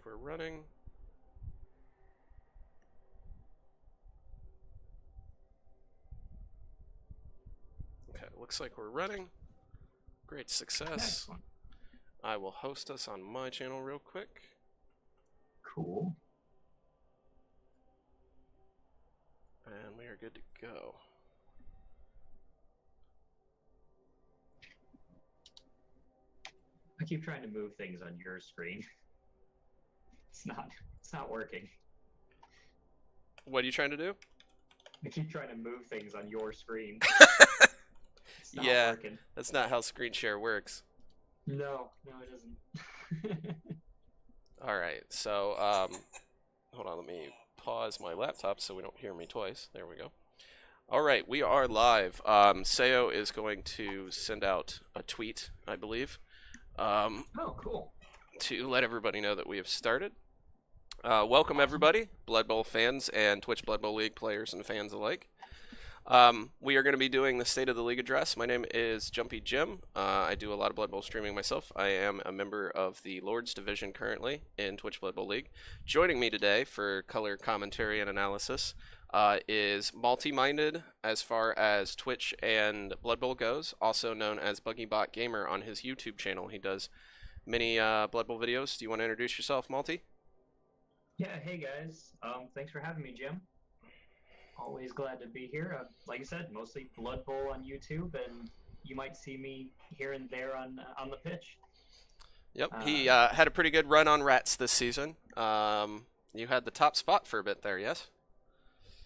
we're running. Okay, looks like we're running. Great success. Excellent. I will host us on my channel real quick. Cool. And we are good to go. I keep trying to move things on your screen. It's not working. What are you trying to do? I keep trying to move things on your screen. It's not Yeah, working. that's not how screen share works. No, it doesn't. All right, so hold on, let me pause my laptop so we don't hear me twice. There we go. All right, we are live. Sayo is going to send out a tweet, I believe, Oh, cool. to let everybody know that we have started. Welcome everybody, Blood Bowl fans and Twitch Blood Bowl League players and fans alike. We are going to be doing the State of the League address. My name is Jamppie Jim. I do a lot of Blood Bowl streaming myself. I am a member of the Lords Division currently in Twitch Blood Bowl League. Joining me today for color commentary and analysis is multi-minded as far as Twitch and Blood Bowl goes, also known as Buggy Gamer on his YouTube channel. He does many Blood Bowl videos. Do you want to introduce yourself, Multi? Yeah, hey guys. Thanks for having me, Jim. Always glad to be here. Like I said, mostly Blood Bowl on YouTube, and you might see me here and there on the pitch. Yep, he had a pretty good run on Rats this season. You had the top spot for a bit there, yes?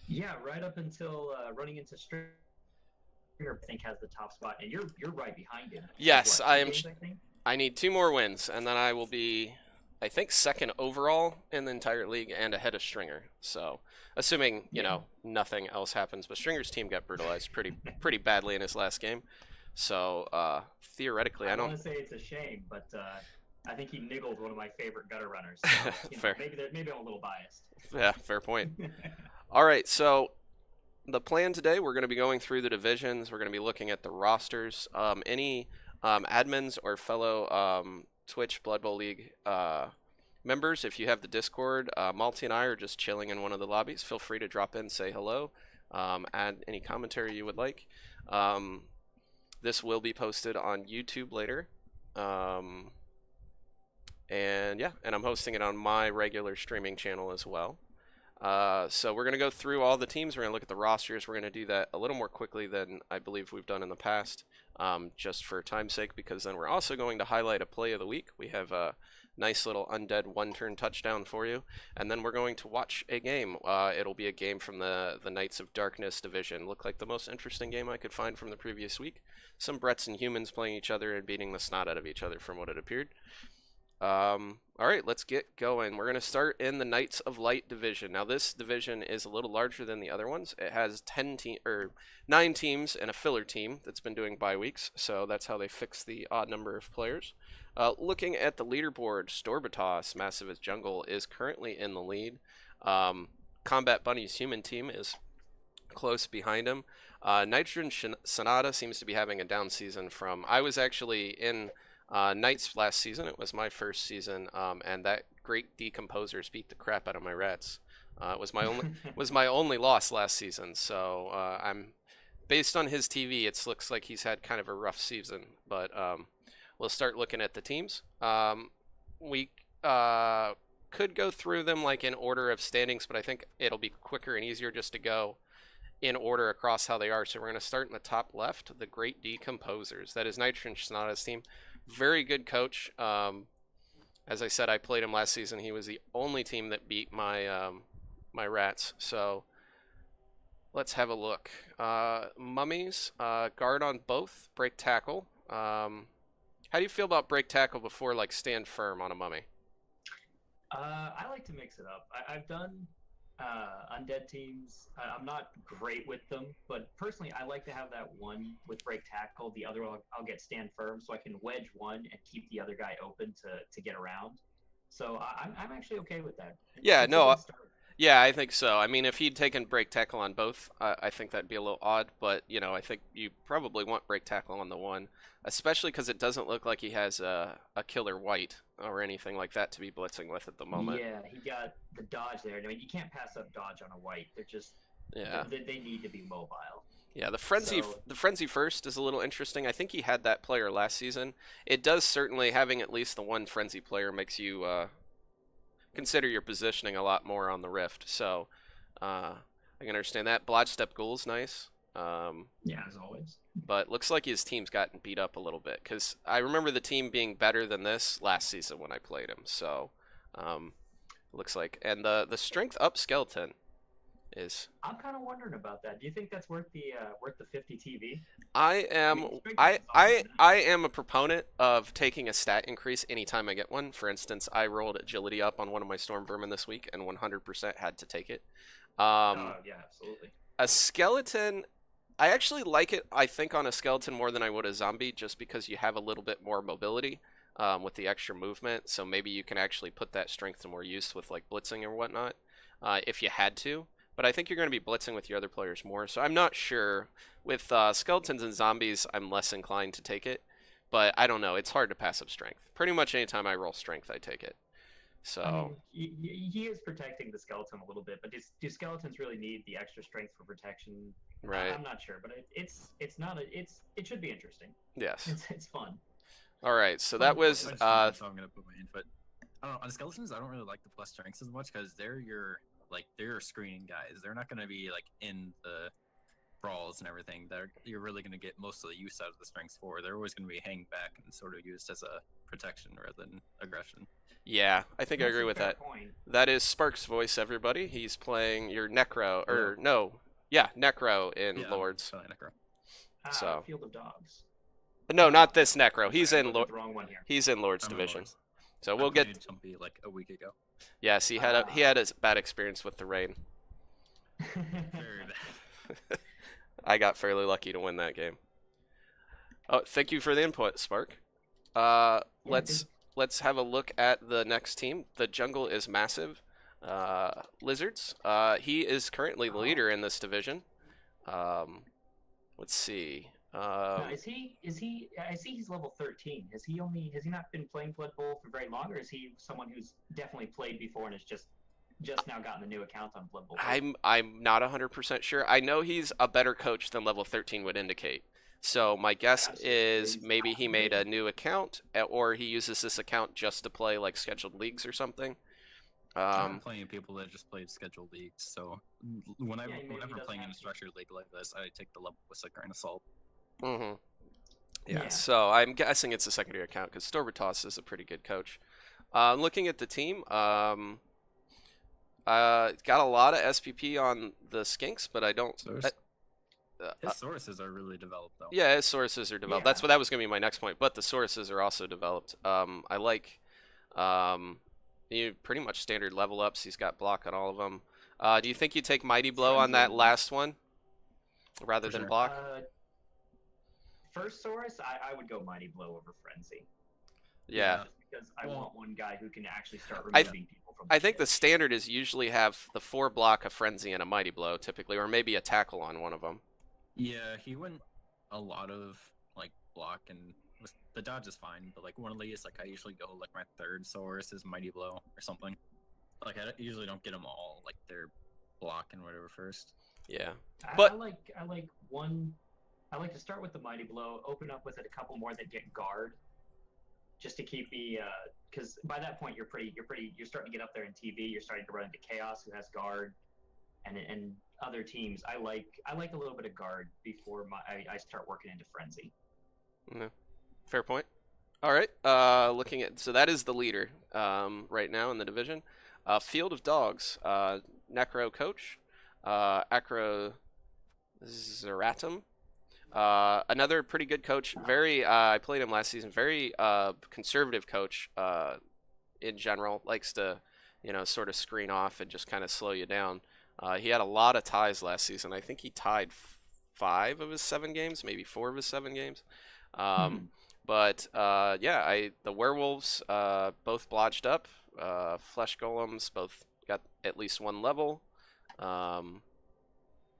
Yeah, right up until running into Stringer, I think has the top spot, and you're right behind him. Yes, what, I am. games, I think? I need 2 more wins, and then I will be, I think, 2nd overall in the entire league and ahead of Stringer. So, assuming you know nothing else happens, but Stringer's team got brutalized pretty badly in his last game. So theoretically, I don't want to say it's a shame, but I think he niggled one of my favorite gutter runners. So, fair. Maybe I'm a little biased. Yeah, fair point. All right, so the plan today, we're going to be going through the divisions. We're going to be looking at the rosters. Any admins or fellow Twitch Blood Bowl League members, if you have the Discord, Malty and I are just chilling in one of the lobbies. Feel free to drop in, say hello, add any commentary you would like. This will be posted on YouTube later. And yeah, and I'm hosting it on my regular streaming channel as well. So we're going to go through all the teams. We're going to look at the rosters. We're going to do that a little more quickly than I believe we've done in the past, just for time's sake, because then we're also going to highlight a play of the week. We have a nice little undead 1-turn touchdown for you, and then we're going to watch a game. It'll be a game from the Knights of Darkness division. Looked like the most interesting game I could find from the previous week. Some Bretts and humans playing each other and beating the snot out of each other from what it appeared. All right, let's get going. We're going to start in the Knights of Light division. Now, this division is a little larger than the other ones. It has 9 teams and a filler team that's been doing bye weeks, so that's how they fix the odd number of players. Looking at the leaderboard, Storbatos, Massive as Jungle, is currently in the lead. Combat Bunny's human team is close behind him. Nitrogen Sonata seems to be having a down season from... I was actually in... Knights last season. It was my first season, and that great decomposers beat the crap out of my Rats. It was my only loss last season. So I'm based on his TV. It looks like he's had kind of a rough season. But we'll start looking at the teams. We could go through them like in order of standings, but I think it'll be quicker and easier just to go in order across how they are. So we're going to start in the top left, the Great Decomposers. That is Nitrogen Sonata's team. Very good coach. As I said, I played him last season. He was the only team that beat my my Rats. So let's have a look. Mummies, guard on both, break tackle. How do you feel about break tackle before like stand firm on a mummy? I like to mix it up. I've done undead teams. I'm not great with them, but personally I like to have that one with break tackle. The other one I'll get stand firm, so I can wedge one and keep the other guy open to get around. So I'm actually okay with that. Yeah, no, Yeah, I think so. I mean, if he'd taken break tackle on both, I think that'd be a little odd. But I think you probably want break tackle on the one, especially because it doesn't look like he has a killer white or anything like that to be blitzing with at the moment. Yeah, he got the dodge there. I mean, you can't pass up dodge on a white. They're just Yeah, they need to be mobile. yeah. So The frenzy first is a little interesting. I think he had that player last season. It does certainly having at least the one frenzy player makes you consider your positioning a lot more on the rift. So I can understand that. Blodge step ghoul's nice. yeah, as always. But looks like his team's gotten beat up a little bit because I remember the team being better than this last season when I played him. So looks like, and the strength up skeleton is. I'm kind of wondering about that. Do you think that's worth the 50 TV? I I am mean, strength up is awesome. I am a proponent of taking a stat increase anytime I get one. For instance, I rolled agility up on one of my storm vermin this week and 100% had to take it. Oh yeah, absolutely. A skeleton, I actually like it, I think, on a skeleton more than I would a zombie, just because you have a little bit more mobility with the extra movement. So maybe you can actually put that strength to more use with like blitzing or whatnot if you had to. But I think you're going to be blitzing with your other players more. So I'm not sure. With skeletons and zombies, I'm less inclined to take it. But I don't know. It's hard to pass up strength. Pretty much anytime I roll strength, I take it. I So, mean, he is protecting the skeleton a little bit, but do skeletons really need the extra strength for protection? right. I'm not sure, but it's not it should be interesting. Yes. It's fun. All right. So that Fun was I just don't know, so I'm gonna put my input. I don't know, on skeletons, I don't really like the plus strengths as much because they're your screening guys. They're not gonna be like in the brawls and everything. You're really gonna get most of the use out of the strengths for. They're always gonna be hanging back and sort of used as a protection rather than aggression. Yeah, I think I That's agree a with fair that. point. That is Spark's voice, everybody. He's playing your Necro, or Hello. no, yeah, Necro in Yeah, Lords. Psionic Necro. So Field of Dogs. no, not this Necro. He's Sorry, I in looked at the wrong one here. he's in Lords I'm in division. Lords. So I we'll get played Jamppie like a week ago. yes. He had a bad experience with the rain. Very bad. I got fairly lucky to win that game. Oh, thank you for the input, Spark. Let's have a look at the next team. The jungle is massive. Lizards. He is currently the leader in this division. Let's see. Now, is he? I see he's level 13. Has he not been playing Blood Bowl for very long, or is he someone who's definitely played before and has just now gotten the new account on Blood Bowl? I'm not 100% sure. I know he's a better coach than level 13 would indicate. So my guess is maybe he made a new account, or he uses this account just to play like scheduled leagues or something. I'm playing people that just played scheduled leagues, so whenever maybe he does playing in have a to. structured league like this, I take the level with a grain of salt. Mm-hmm. Yeah, Yeah. so I'm guessing it's a secondary account because Storbertoss is a pretty good coach. Looking at the team, got a lot of SPP on the Skinks, but I don't. His sources are really developed, though. Yeah, his sources are developed. Yeah. That was going to be my next point. But the sources are also developed. I like, pretty much standard level ups. He's got block on all of them. Do you think you take Mighty Blow on that last one rather For than sure. block? First source, I would go Mighty Blow over Frenzy. Yeah. Just because I Well, want one guy who can actually start I removing people from. I think the standard is usually have the 4 block, a Frenzy, and a Mighty Blow typically, or maybe a tackle on one of them. Yeah, he went a lot of like block and the dodge is fine, but like one of these, like I usually go like my third source is Mighty Blow or something. Like I usually don't get them all like their block and whatever first. Yeah. I But like one. I like to start with the Mighty Blow, open up with it a couple more that get guard, just to keep me. Because by that point you're starting to get up there in TV. You're starting to run into Chaos, who has guard, and other teams. I like a little bit of guard before I start working into Frenzy. no, fair point. All right. Looking at so that is the leader right now in the division. Field of Dogs. Necro coach. Acro Zeratum. Another pretty good coach. Very. I played him last season. Very conservative coach. In general, likes to, sort of screen off and just kind of slow you down. He had a lot of ties last season. I think he tied 5 of his 7 games, maybe 4 of his 7 games. But yeah, the werewolves both blotched up. Flesh golems both got at least one level.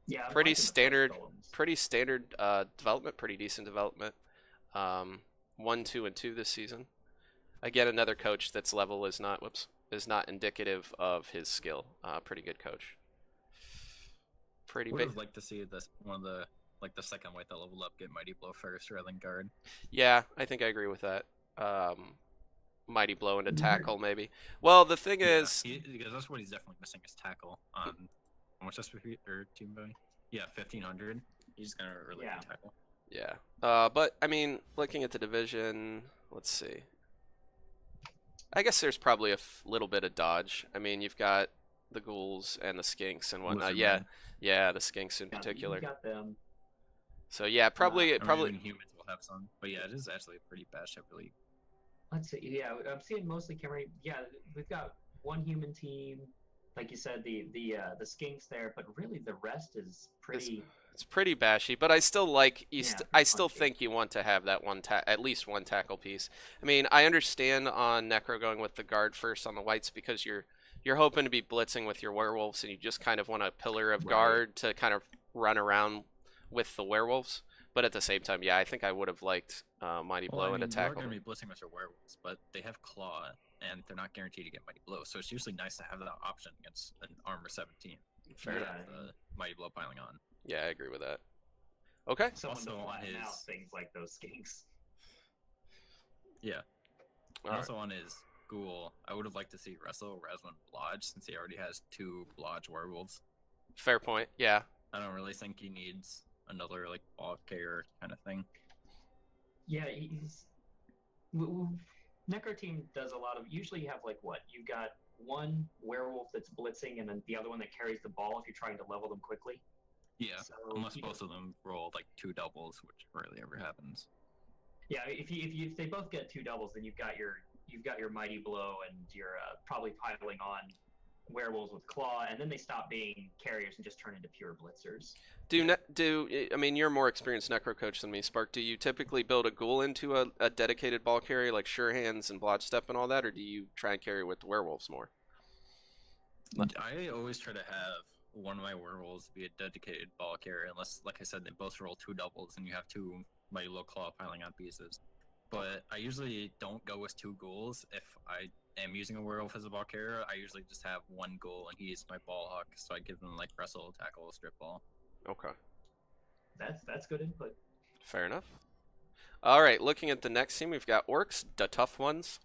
Yeah, I'm Pretty liking the flesh standard, golems. pretty standard development, pretty decent development. 1, 2, and 2 this season. Again, another coach that's level is not indicative of his skill. Pretty good coach. Pretty Would big. have liked to see this one of the like the second white that leveled up get Mighty Blow first rather than guard. Yeah, I think I agree with that. Mighty Blow into tackle, maybe. Well, the thing is, Because that's what he's definitely missing is tackle. How much SP or team value? Yeah, 1500. He's gonna really Yeah. good tackle. yeah. But I mean, looking at the division, let's see. I guess there's probably a little bit of dodge. I mean, you've got the ghouls and the skinks and whatnot. Lizard Yeah, Man. yeah, the skinks in Yeah, particular. You got them. So yeah, probably I mean, probably even humans will have some, but yeah, it is actually a pretty bad ship really. Let's see. Yeah, I'm seeing mostly Camry. Yeah, we've got one human team, like you said, the skinks there, but really the rest is pretty. it's pretty bashy, but I still like Yeah, I pretty still punchy. think you want to have that at least one tackle piece. I mean, I understand on Necro going with the guard first on the whites because you're hoping to be blitzing with your werewolves and you just kind of want a pillar of Right. guard to kind of run around with the werewolves. But at the same time, yeah, I think I would have liked Mighty Well, Blow I and mean, a you are tackle. going to be blitzing with your werewolves, but they have claw, and they're not guaranteed to get Mighty Blow, so it's usually nice to have that option against an armor 17. Fair enough. The Mighty Blow piling on. Yeah, I agree with that. Okay. Someone Also to on flatten out his- things like those skinks. Yeah. All And right. also on his ghoul, I would have liked to see Wrestle rather than Blodge, since he already has 2 Blodge werewolves. Fair point. Yeah. I don't really think he needs another like ball carrier kind of thing. Yeah, he's. Necro team does a lot of. Usually, you have like what? You've got one werewolf that's blitzing, and then the other one that carries the ball if you're trying to level them quickly. Yeah, So unless he both of them roll like 2 doubles, which rarely ever happens. Yeah, if they both get 2 doubles, then you've got your Mighty Blow, and you're probably piling on werewolves with claw, and then they stop being carriers and just turn into pure blitzers. I mean, you're a more experienced necro coach than me, Spark. Do you typically build a ghoul into a dedicated ball carrier like Sure Hands and Blotch Step and all that, or do you try and carry with werewolves more? I always try to have one of my werewolves be a dedicated ball carrier, unless, like I said, they both roll 2 doubles and you have 2 Mighty Low Claw piling on pieces. But I usually don't go with 2 ghouls. If I am using a werewolf as a ball carrier, I usually just have 1 ghoul and he's my ball hawk, so I give them like wrestle, tackle, strip ball. Okay, That's good input. fair enough. All right, looking at the next team, we've got Orcs, the tough ones.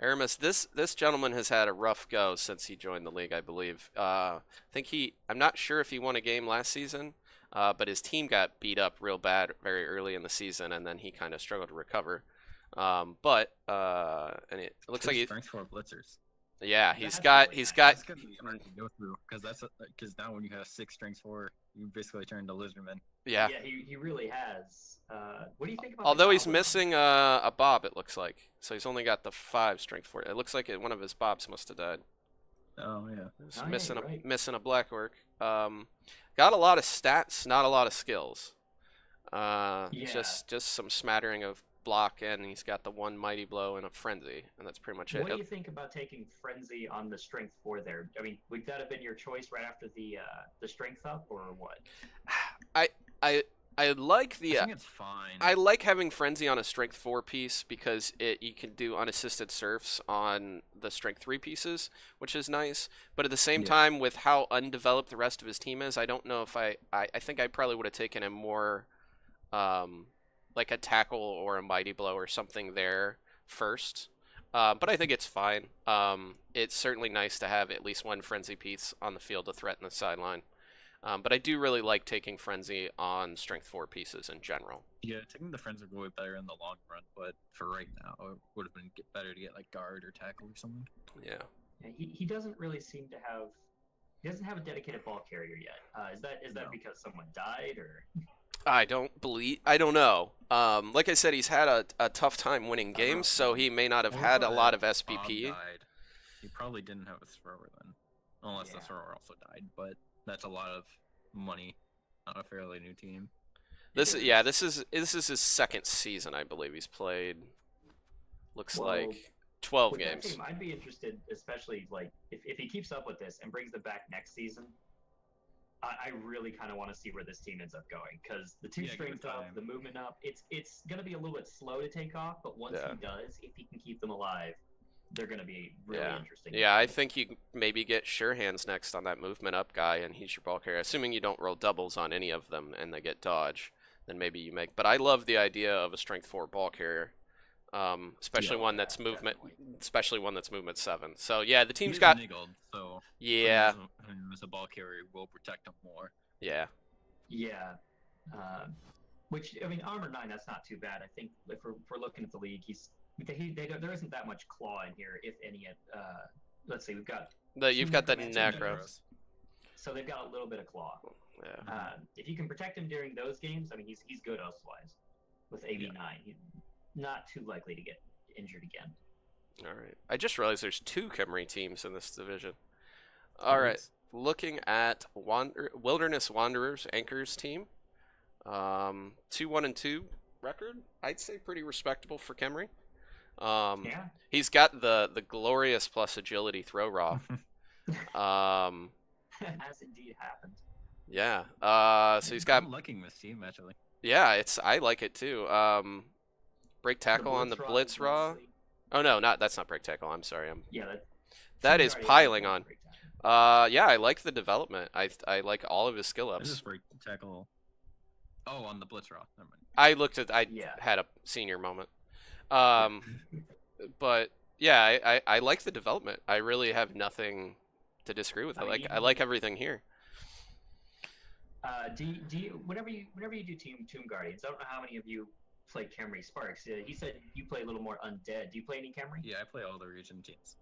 Aramis, this gentleman has had a rough go since he joined the league, I believe. I'm not sure if he won a game last season, but his team got beat up real bad very early in the season, and then he kind of struggled to recover. And it looks like Strength for blitzers. yeah, That's That's gonna be hard to go through because now when you have 6 strengths 4, you basically turn into Lizardman. yeah. Yeah, he really has. What do you think about? Although the he's goblin? missing a bob, it looks like. So he's only got the 5 strength for it. It looks like one of his bobs must have died. Oh yeah. He's Oh, yeah, missing you're right. missing a black orc. Got a lot of stats, not a lot of skills. Yeah. Just some smattering of block, and he's got the 1 mighty blow and a frenzy, and that's pretty much it. What do you think about taking frenzy on the strength 4 there? I mean, would that have been your choice right after the strength up, or what? I like the I think it's fine. I like having frenzy on a strength 4 piece because you can do unassisted surfs on the strength 3 pieces, which is nice. But at the same Yeah. time, with how undeveloped the rest of his team is, I don't know if I think I probably would have taken a more like a tackle or a mighty blow or something there first. But I think it's fine. It's certainly nice to have at least 1 frenzy piece on the field to threaten the sideline. But I do really like taking frenzy on strength 4 pieces in general. Yeah, taking the friends would go way better in the long run, but for right now, it would have been better to get like guard or tackle or something. Yeah. Yeah, he doesn't really seem to have. He doesn't have a dedicated ball carrier yet. Is that No. because someone died, or? I don't know. Like I said, he's had a tough time winning games, so he may not have Or had if a lot of Bob SPP. died, he probably didn't have a thrower then, unless the Yeah. thrower also died. But that's a lot of money on a fairly new team. This is his 2nd season, I believe he's played. Looks Well, like 12 With that games. team, I'd be interested, especially like if he keeps up with this and brings them back next season. I really kind of want to see where this team ends up going because the two Yeah, give it strength up, time. the movement up, it's going to be a little bit slow to take off, but once Yeah. he does, if he can keep them alive, they're going to be really Yeah. interesting. Yeah, I think you maybe get sure hands next on that movement up guy, and he's your ball carrier. Assuming you don't roll doubles on any of them and they get dodge, then maybe you make. But I love the idea of a strength 4 ball carrier, especially Yeah, one that's movement, definitely. especially one that's movement 7. So yeah, the He team's is got niggled, so yeah, putting him as a ball carrier will protect him more. yeah, Yeah. Which, I mean, Armor 9, that's not too bad. I think if we're looking at the league, there isn't that much claw in here, if any. Let's see, we've got. you've got the Necros. necros. So they've got a little bit of claw. Yeah. If you can protect him during those games, I mean, he's good otherwise. With AB9, he's not too likely to get injured again. All right. I just realized there's 2 Khemri teams in this division. All right. Looking at Wilderness Wanderers Anchors team, 2-1-2 record. I'd say pretty respectable for Khemri. Yeah. He's got the glorious plus agility throw raw. Has indeed happened. Yeah. So he's got. I'm liking this team actually. Yeah, I like it too. Break tackle on the blitz raw. Oh no, that's not break tackle. I'm sorry. Yeah. That is piling on. Yeah, I like the development. I like all of his skill This is ups. break tackle. Oh, on the blitz raw. Never mind. I Yeah. had a senior moment. But yeah, I like the development. I really have nothing to disagree with. I like everything here. Do you whenever you do Tomb Guardians? I don't know how many of you play Khemri Sparks. He said you play a little more undead. Do you play any Khemri? Yeah, I play all the region teams.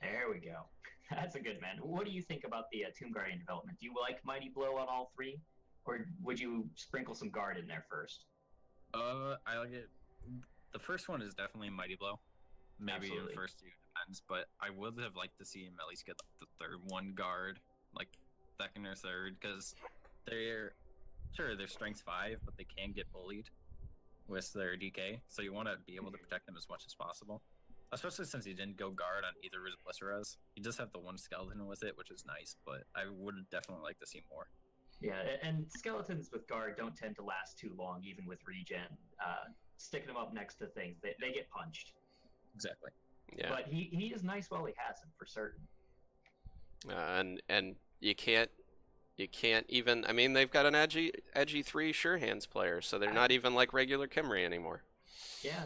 There we go. That's a good man. What do you think about the Tomb Guardian development? Do you like Mighty Blow on all 3, or would you sprinkle some guard in there first? I like it. The first one is definitely Mighty Blow. Maybe Absolutely. in first 2 depends, but I would have liked to see him at least get like, the third one guard, like second or third, because they're strength 5, but they can get bullied with their DK. So you want to be able to protect them as much as possible. Especially since he didn't go guard on either of his blisters. He does have the one skeleton with it, which is nice, but I would definitely like to see more. Yeah, and skeletons with guard don't tend to last too long, even with regen. Sticking them up next to things, they get punched. Exactly. Yeah. But he is nice while he has him, for certain. And you can't even. I mean, they've got an edgy 3 sure hands player, so they're not even like regular Khemri anymore. Yeah,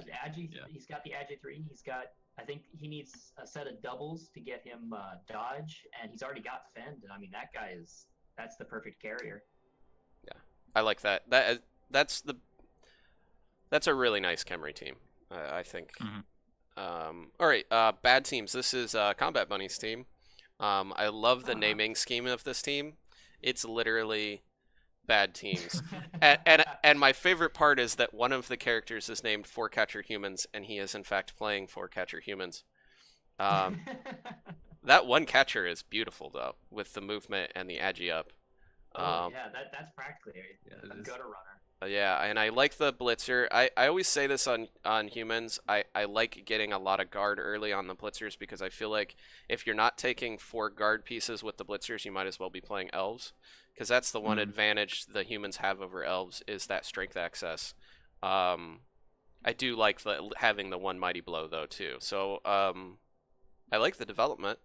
he's got the Agi 3. He's got. I think he needs a set of doubles to get him dodge, and he's already got fend. And I mean, that's the perfect carrier. Yeah, I like that. That's a really nice Khemri team. I think. Mhm. All right, bad teams. This is Combat Bunny's team. I love the naming scheme of this team. It's literally bad teams. and my favorite part is that one of the characters is named Four Catcher Humans, and he is in fact playing Four Catcher Humans. That one catcher is beautiful though, with the movement and the agi up. Yeah, that's practically a gutter runner. Yeah, and I like the blitzer. I always say this on humans. I like getting a lot of guard early on the blitzers because I feel like if you're not taking 4 guard pieces with the blitzers, you might as well be playing elves, because that's the one advantage the humans have over elves is that strength access. I do like having the one mighty blow though too. So I like the development.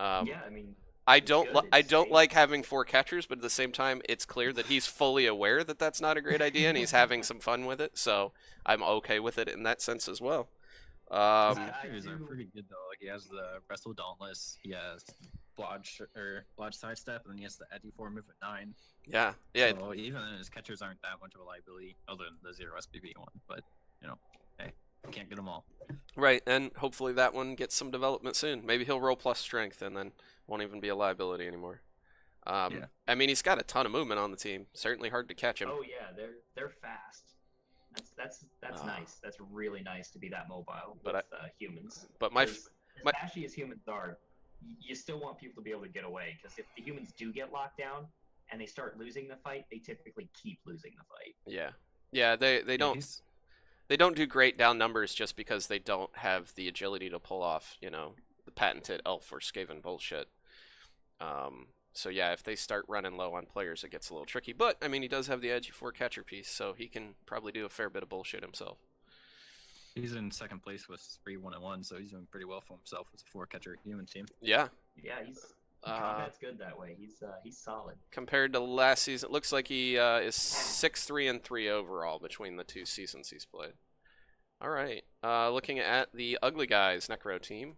Yeah, I mean. I don't like having 4 catchers, but at the same time, it's clear that he's fully aware that that's not a great idea, and he's having some fun with it. So I'm okay with it in that sense as well. Catchers are pretty good though. Like he has the Wrestle Dauntless, he has Lodge Sidestep, and then he has the Edgy 4 move at 9. Yeah. So even then, his catchers aren't that much of a liability, other than the 0 SPB one. But hey, you can't get them all. Right, and hopefully that one gets some development soon. Maybe he'll roll plus strength, and then won't even be a liability anymore. I mean, he's got a ton of movement on the team. Certainly hard to catch him. Oh yeah, they're fast. That's nice. That's really nice to be that mobile with humans. But as ashy as humans are, you still want people to be able to get away, because if the humans do get locked down and they start losing the fight, they typically keep losing the fight. Yeah, they don't. they don't do great down numbers just because they don't have the agility to pull off, you know, the patented elf or Skaven bullshit. So yeah, if they start running low on players, it gets a little tricky. But I mean, he does have the edgy 4 catcher piece, so he can probably do a fair bit of bullshit himself. He's in second place with 3-1-1, so he's doing pretty well for himself as a 4-catcher human team. Yeah. Yeah, combat's good that way. He's solid. Compared to last season, it looks like he is 6-3-3 overall between the 2 seasons he's played. All right. Looking at the Ugly Guys Necro team.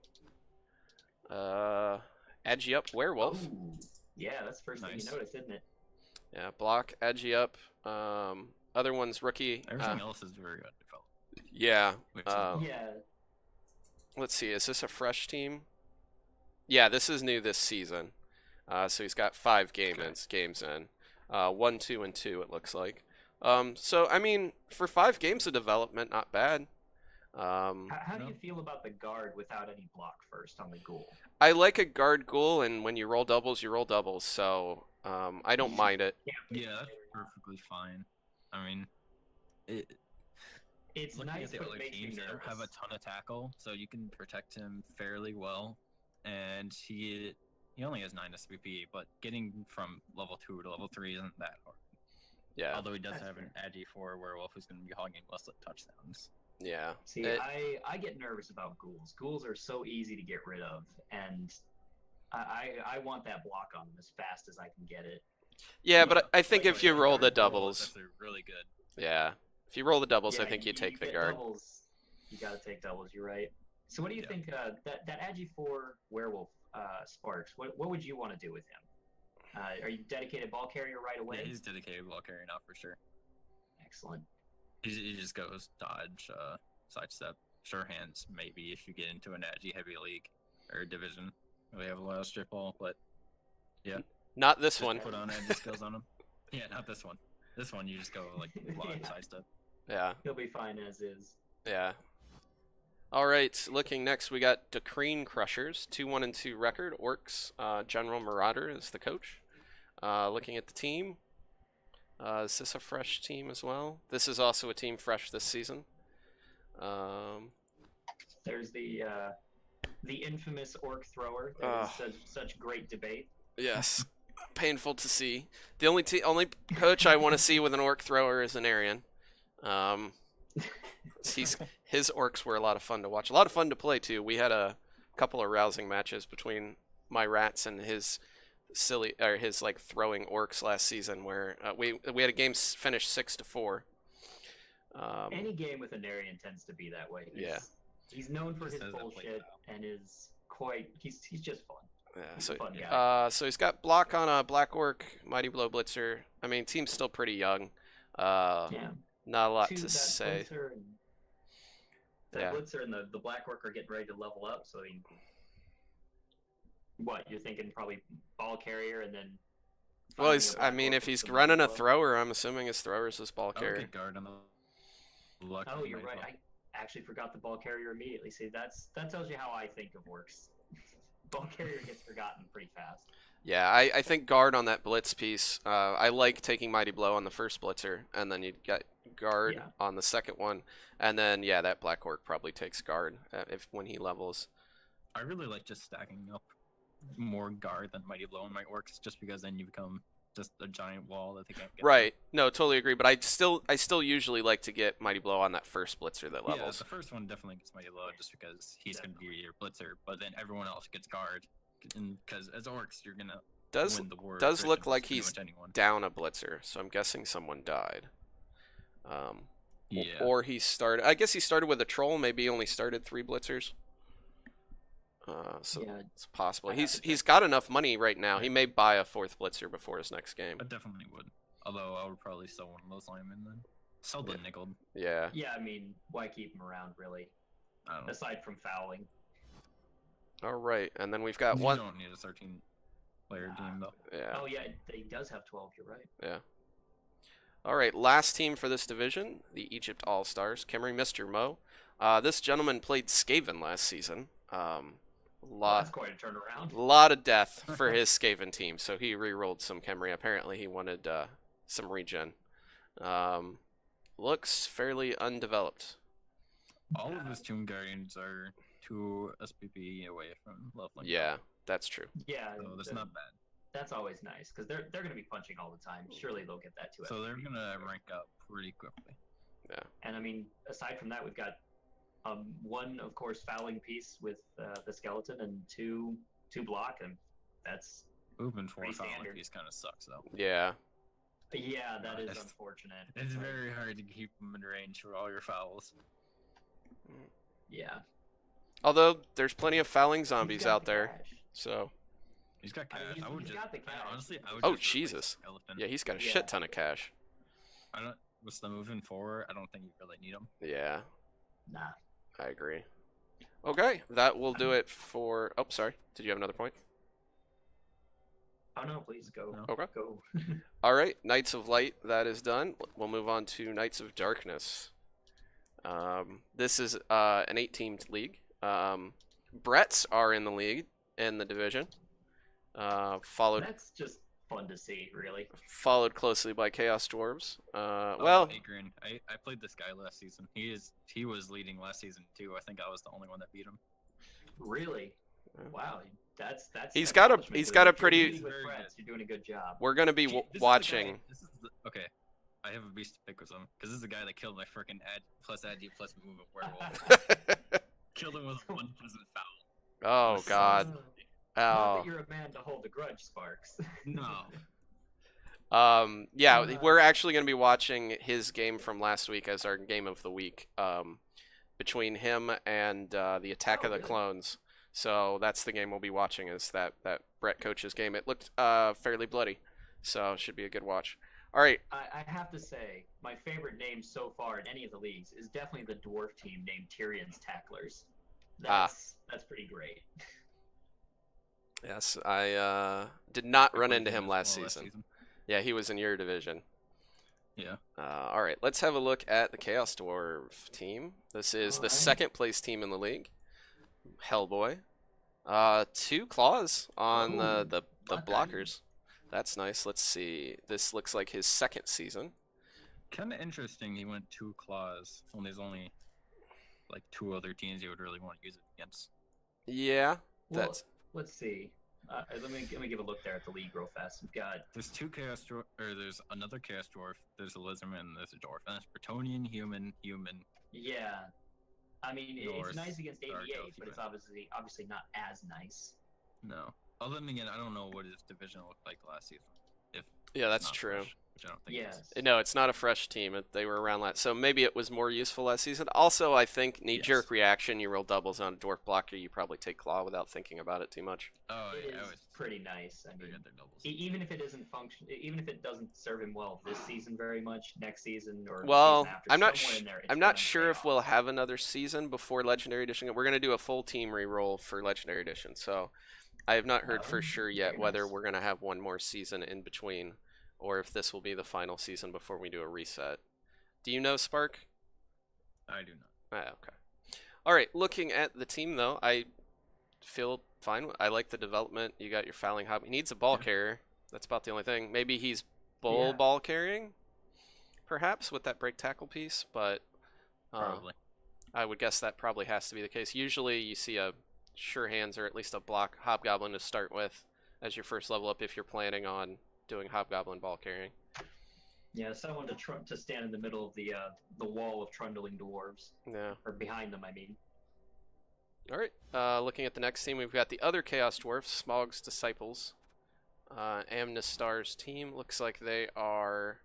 Edgy up Werewolf. Ooh, yeah, that's the first thing you noticed, isn't it? Yeah, block, edgy up. Other one's rookie. Everything else is very undeveloped. Yeah. Yeah. Let's see. Is this a fresh team? Yeah, this is new this season. So he's got 5 games in. 1, 2, and 2. It looks like. So I mean, for 5 games of development, not bad. How do you feel about the guard without any block first on the ghoul? I like a guard ghoul, and when you roll doubles, you roll doubles. So I don't mind it. Yeah, that's perfectly fine. I mean, it's looking nice, at the but other it makes me teams, they don't nervous. have a ton of tackle, so you can protect him fairly well. And he only has 9 SVP, but getting from level 2 to level 3 isn't that hard. Yeah. Although he does That's have fair. an edgy 4 werewolf who's going to be hogging less touchdowns. Yeah. See, I get nervous about ghouls. Ghouls are so easy to get rid of, and I want that block on them as fast as I can get it. Yeah, but I think if you roll the Guard roll is doubles, actually really good. yeah. If you roll the doubles, I Yeah, think you take the get guard. Doubles, you gotta take doubles. You're right. So what do you Yeah. think? That Agi 4 werewolf Sparks. What would you want to do with him? Are you dedicated ball carrier right away? Yeah, he's dedicated ball carrying out for sure. Excellent. He just goes dodge, sidestep, sure hands maybe if you get into an edgy heavy league or division. We have a lot of strip ball, but yeah. Not this Just one. put on edgy skills on him. Yeah, not this one. This one you just go like block Yeah. sidestep. Yeah. He'll be fine as is. Yeah. All right. Looking next, we got Decreen Crushers, 2-1-2 record. Orcs. General Marauder is the coach. Looking at the team. Is this a fresh team as well? This is also a team fresh this season. There's the infamous orc thrower. There's such great debate. Yes. Painful to see. The only coach I want to see with an orc thrower is an Aryan. His orcs were a lot of fun to watch. A lot of fun to play too. We had a couple of rousing matches between my rats and his like throwing orcs last season where we had a game finished 6-4. Any game with an Aryan tends to be that way. He's known for his bullshit and is he's just fun. Yeah, He's so a fun guy. so he's got block on a Black Orc, Mighty Blow Blitzer. I mean, team's still pretty young. Yeah. Not a lot Two, to that say. Blitzer and the Black Orc are getting ready to level up, so what, you're thinking probably ball carrier and then Well, finding a Black Orc if with he's some running a blow? thrower, I'm assuming his thrower's his ball I would carrier. get guard on the luck. Oh, you're right. I actually forgot the ball carrier immediately. See, that tells you how I think of orcs. Ball carrier gets forgotten pretty fast. Yeah, I think guard on that blitz piece. I like taking Mighty Blow on the first blitzer, and then you got guard on the second one, and then that Black Orc probably takes guard when he levels. I really like just stacking up more guard than Mighty Blow in my orcs, just because then you become just a giant wall that they can't get. Right. No, totally agree. But I still usually like to get Mighty Blow on that first blitzer that Yeah, levels. the first one definitely gets Mighty Blow just because he's going to be your blitzer, but then everyone else gets guard. Because as orcs, you're going to win the war. Does look with like pretty he's much anyone. down a blitzer, so I'm guessing someone died. Yeah. Or he started. I guess he started with a troll. Maybe he only started 3 blitzers. So it's possible. He's got enough money right now. He may buy a 4th blitzer before his next game. I definitely would. Although I would probably sell one of those linemen then. Sell the nickel. Yeah. Yeah, I mean, why keep him around, really? I don't know. Aside from fouling. All right, and then we've got You one. don't need a 13-player team though. Yeah. Oh, yeah, he does have 12, you're right. Yeah. All right, last team for this division, the Egypt All-Stars. Kemri, Mr. Mo. This gentleman played Skaven last season. That's quite a turnaround. Lot of death for his Skaven team, so he re-rolled some Kemri. Apparently, he wanted some regen. Looks fairly undeveloped. All of his Tomb Guardians are 2 SPP away from leveling. Yeah, that's true. Yeah, So that's not bad. that's always nice because they're going to be punching all the time. Surely they'll get that too. So they're gonna rank up pretty quickly. Yeah. And I mean, aside from that, we've got one, of course, fouling piece with the skeleton, and two block, and that's Movement 4 Pretty fouling standard. piece kind of sucks though. Yeah. yeah, that is Nice. unfortunate. It's very hard to keep them in range for all your fouls. Yeah. Although there's plenty of fouling He's zombies got out the there, cash. so He's got I cash. mean, I would he's just got the cash. honestly, I would Oh, just replace Jesus. Skeleton. yeah, he's got a Yeah. shit ton of cash. I don't. What's the moving forward? I don't think you really need him. Yeah, Nah. I agree. Okay, that will do it for. Oh, sorry. Did you have another point? Oh no, please go. No. Okay. Go. All right, Knights of Light, that is done. We'll move on to Knights of Darkness. This is an 8-team league. Bretts are in the league, in the division. Followed That's just fun to see, really. closely by Chaos Dwarves. Oh, Well, Adrian, I played this guy last season. He was leading last season too. I think I was the only one that beat him. Really? Yeah. Wow. That's He's got a- accomplishment. he's got a If you're pretty- leading with Very Bretts, you're doing a good job. we're going to be This is the guy- watching. Okay, I have a beast to pick with him because this is the guy that killed my freaking ad plus movement werewolf. Killed him with a 1 pleasant foul. Oh, God. Not Oh. that you're a man to hold a grudge, Sparks. No. Yeah, we're actually going to be watching his game from last week as our game of the week. Between him and the Attack of the really? Clones. So that's the game we'll be watching, is that Brett coach's game. It looked fairly bloody, so it should be a good watch. All right. I have to say, my favorite name so far in any of the leagues is definitely the dwarf team named Tyrion's Tacklers. That's pretty great. Yes, I did not I run played into him as last well season. Yeah, he was in your division. Yeah. All right, let's have a look at the Chaos Dwarf team. This is the Alright. second place team in the league. Hellboy. 2 claws on Oh, the not bad. blockers. That's nice. Let's see. This looks like his second season. Kind of interesting. He went 2 claws when there's only like 2 other teams you would really want to use it against. Yeah, Well, that's let's see. Let me give a look there at the league real fast. We've got There's 2 chaos dwarf, or there's another chaos dwarf. There's a lizardman, and there's a dwarf, and that's Bretonian, human. yeah. I mean, Norse, it's nice against Dark 88, Elf, but it's even. obviously not as nice. No. Other than again, I don't know what his division looked like last season. If yeah, it's that's not true. fresh, which I don't think it is. Yes. No, it's not a fresh team. They were around last, so maybe it was more useful last season. Also, I think knee-jerk Yes. reaction. You roll doubles on a dwarf blocker. You probably take claw without thinking about it too much. Oh It yeah, I is was pretty nice. I they mean, got their doubles. even if it isn't even if it doesn't serve him well this season very much, next season or the Well, season after, I'm not somewhere in there, it's I'm not gonna sure pay if we'll off. have another season before Legendary Edition. We're gonna do a full team reroll for Legendary Edition, so I have not heard for Oh, sure yet very whether nice. we're gonna have one more season in between, or if this will be the final season before we do a reset. Do you know, Spark? I do not. Okay. All right. Looking at the team though, I feel fine. I like the development. You got your fouling hub. He needs a ball Yeah. carrier. That's about the only thing. Maybe he's bull Yeah. ball carrying, perhaps with that break tackle piece, but Probably. I would guess that probably has to be the case. Usually you see a sure hands or at least a block hobgoblin to start with as your first level up if you're planning on doing hobgoblin ball carrying. Yeah, someone to stand in the middle of the wall of trundling dwarves, Yeah. or behind them, I mean. All right. Looking at the next team, we've got the other Chaos Dwarfs, Smog's Disciples. Amnistar's team looks like they are.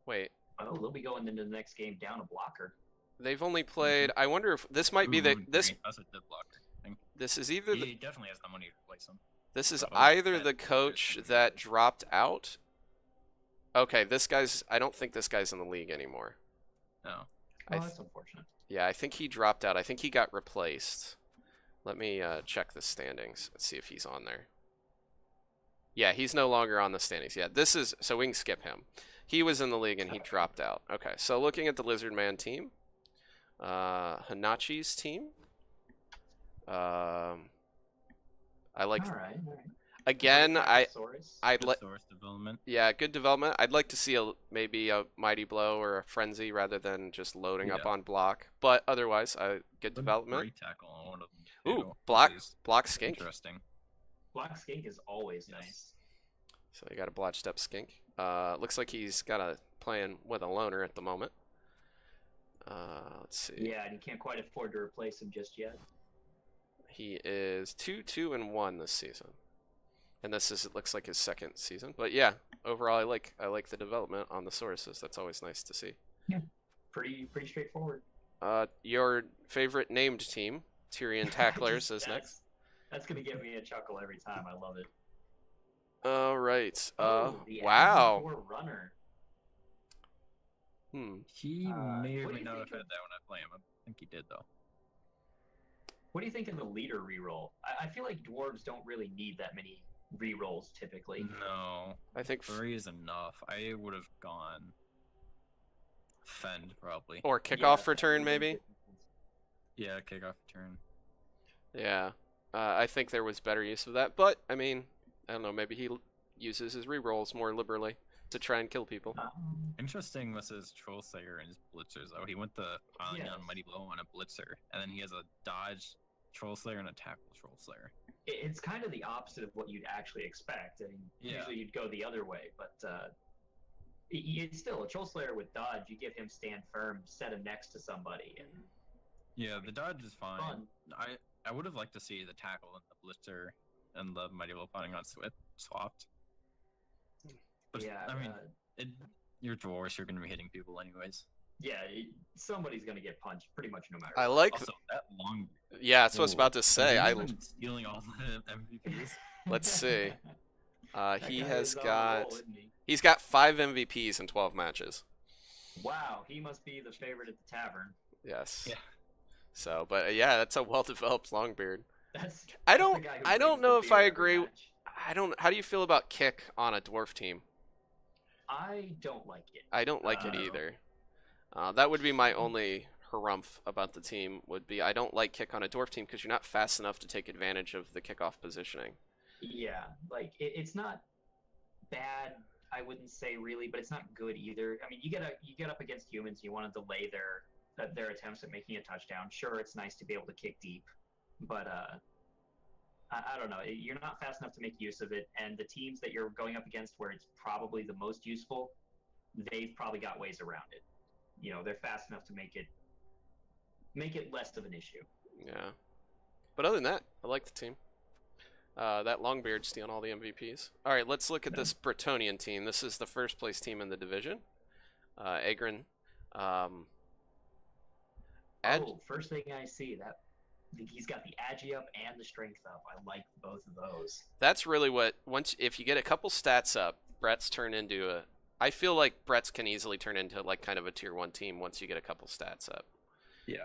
Wait, Oh, they'll be going into the next game down a blocker. they've only played. I wonder if this might be the Ooh, this. green. That's a dead blocker. I think. This is either He definitely has the money to replace him. this is Oh, either that- the coach that dropped out. Okay, this guy's. I don't think this guy's in the league anymore. No. I Oh, th- that's unfortunate. Yeah, I think he dropped out. I think he got replaced. Let me check the standings. Let's see if he's on there. Yeah, he's no longer on the standings. Yeah, this is so we can skip him. He was in the league and he dropped out. Okay, so looking at the Lizardman team, Hanachi's team. I like. All right. Again, I'd Good let source development. yeah, good development. I'd like to see maybe a mighty blow or a frenzy rather than just loading up Yeah. on block. But otherwise, good development. Great tackle on one of them. Ooh, too, block which is skink. Interesting. Block skink is always Yes. nice. So you got a blotched up skink. Looks like he's got a playing with a loner at the moment. Let's see. Yeah, and you can't quite afford to replace him just yet. He is 2-2-1 this season, and it looks like his second season. But yeah, overall, I like the development on the sources. That's always nice to see. Yeah, pretty straightforward. Your favorite named team, Tyrion Tacklers, is next. That's gonna give me a chuckle every time. I love it. All right. The Wow. Agile runner. He may or what do may you not have think had of- that when I play him. I think he did though. What do you think of the leader reroll? I feel like dwarves don't really need that many rerolls typically. No, I think 3 is enough. I would have gone fend probably. or Yeah, kickoff return maybe. Yeah, kickoff return. Yeah. I think there was better use of that, but I mean, I don't know. Maybe he uses his rerolls more liberally to try and kill people. Interesting was his Troll Slayer and his Blitzers though. He went the piling Yes. on Mighty Blow on a Blitzer, and then he has a dodge Troll Slayer and a tackle Troll Slayer. It's kind of the opposite of what you'd actually expect. I mean, Yeah. usually you'd go the other way, but it's still a Troll Slayer with dodge. You give him stand firm, set him next to somebody, and Yeah, the dodge is fine. fun. I would have liked to see the tackle and the Blitzer and the Mighty Blow piling on swapped. But Yeah, I mean, you're dwarves. You're going to be hitting people anyways. yeah, somebody's gonna get punched pretty much no matter. I what. like. Also, that long. Yeah, that's what I was about to say. He's been stealing all the MVPs. Let's see. That He guy has is on a got. roll, isn't he? He's got 5 MVPs in 12 matches. Wow, he must be the favorite at the tavern. Yes. Yeah. So, but yeah, that's a well-developed Longbeard. That's I the don't. guy who I don't brings know the if I beer every agree. match. I don't. How do you feel about kick on a dwarf team? I don't like it. I don't like it No. either. That would be my only harumph about the team. Would be I don't like kick on a dwarf team because you're not fast enough to take advantage of the kickoff positioning. Yeah, like it's not bad. I wouldn't say really, but it's not good either. I mean, you get up against humans, you want to delay their attempts at making a touchdown. Sure, it's nice to be able to kick deep, but I don't know. You're not fast enough to make use of it, and the teams that you're going up against, where it's probably the most useful, they've probably got ways around it. You know, they're fast enough to make it less of an issue. Yeah. But other than that, I like the team. That Longbeard stealing all the MVPs. All right, let's look at this Bretonian team. This is the first place team in the division. Agrin. First thing I see that he's got the agi up and the strength up. I like both of those. That's really what if you get a couple stats up, Brett's turn into a. I feel like Brett's can easily turn into like kind of a tier 1 team once you get a couple stats up. Yeah.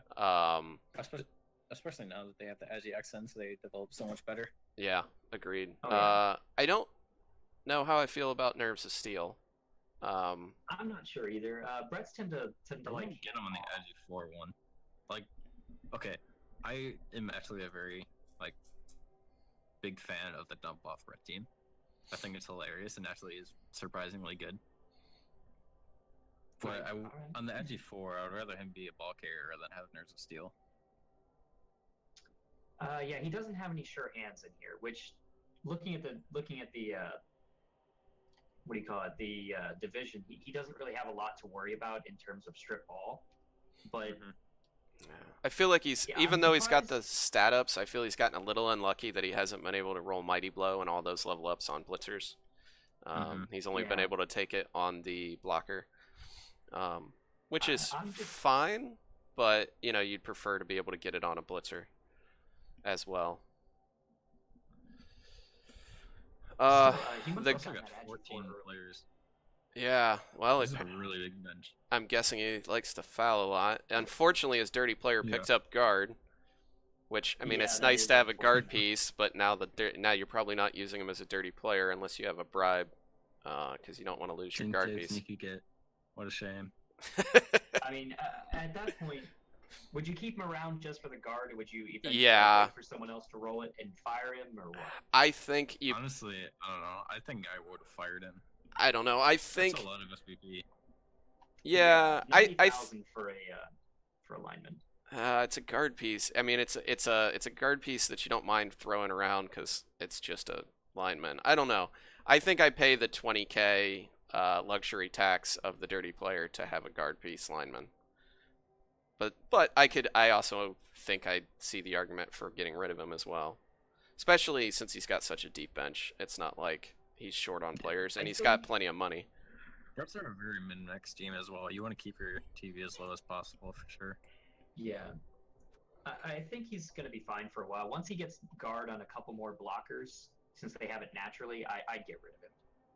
Especially now that they have the Agi accents, they develop so much better. Yeah, agreed. Oh, yeah. I don't know how I feel about Nerves of Steel. I'm not sure either. Brett's tend to like get them on the Agi 4-1. Like, okay, I am actually a very big fan of the dump off Brett team. I think it's hilarious and actually is surprisingly good. But on the Agi 4, I would rather him be a ball carrier than have Nerves of Steel. Yeah, he doesn't have any sure hands in here. Which, looking at the what do you call it? The division, he doesn't really have a lot to worry about in terms of strip ball. But I feel like he's Yeah, even I'm though he's got the surprised- stat ups, I feel he's gotten a little unlucky that he hasn't been able to roll Mighty Blow and all those level ups on blitzers. He's only been Yeah. able to take it on the blocker, which is I'm just- fine. But you know, you'd prefer to be able to get it on a blitzer as well. he must the- also Also have got that Agi 14 4 players. Yeah, well, This is a really big bench. I'm guessing he likes to foul a lot. Unfortunately, his dirty player Yeah. picked up guard, which I mean, Yeah, it's that nice is to have a guard unfortunate. piece, but now now you're probably not using him as a dirty player unless you have a bribe, because you don't want to lose your guard piece. Sneaky get. What a shame. I mean, at that point, Would you keep him around just for the guard, or would you eventually Yeah. wait for someone else to roll it and fire him, or what? I think you. Honestly, I don't know. I think I would have fired him. I don't know. I think. That's a lot of SPP. Yeah. I. 90,000 for a lineman. It's a guard piece. I mean, it's a guard piece that you don't mind throwing around because it's just a lineman. I don't know. I think I pay the 20K luxury tax of the dirty player to have a guard piece lineman. But I also think I see the argument for getting rid of him as well, especially since he's got such a deep bench. It's not like he's short on players, and he's got plenty of money. Guards are a very min-max team as well. You want to keep your TV as low as possible for sure. Yeah. I think he's going to be fine for a while. Once he gets guard on a couple more blockers, since they have it naturally, I'd get rid of him.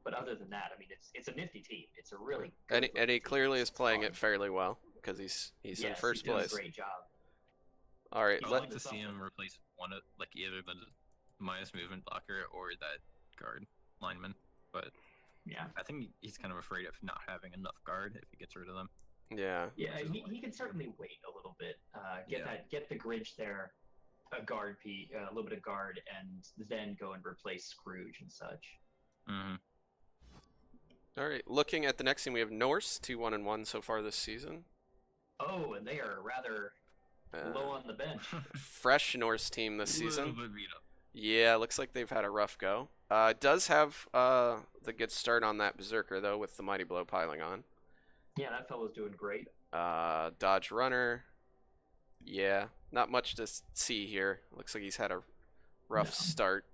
But other than that, I mean, it's a nifty team. It's a really good And he team. clearly is playing fun. it fairly well because he's in first he's doing place. a great job. All right, I'd let- like to see him replace one of either the minus movement blocker or that guard lineman. But Yeah. I think he's kind of afraid of not having enough guard if he gets rid of them. yeah. Yeah, he can certainly wait a little bit. Get the Grinch there, a guard a little bit of guard, and then go and replace Scrooge and such. Mm-hmm. All right, looking at the next team, we have Norse 2-1-1 so far this season. Oh, and they are rather low on the bench. Fresh Norse team this season. Little bit beat up. Yeah, looks like they've had a rough go. It does have the good start on that Berserker, though, with the Mighty Blow piling on. Yeah, that fellow's doing great. Dodge Runner. Yeah, not much to see here. Looks like he's had a rough No. start.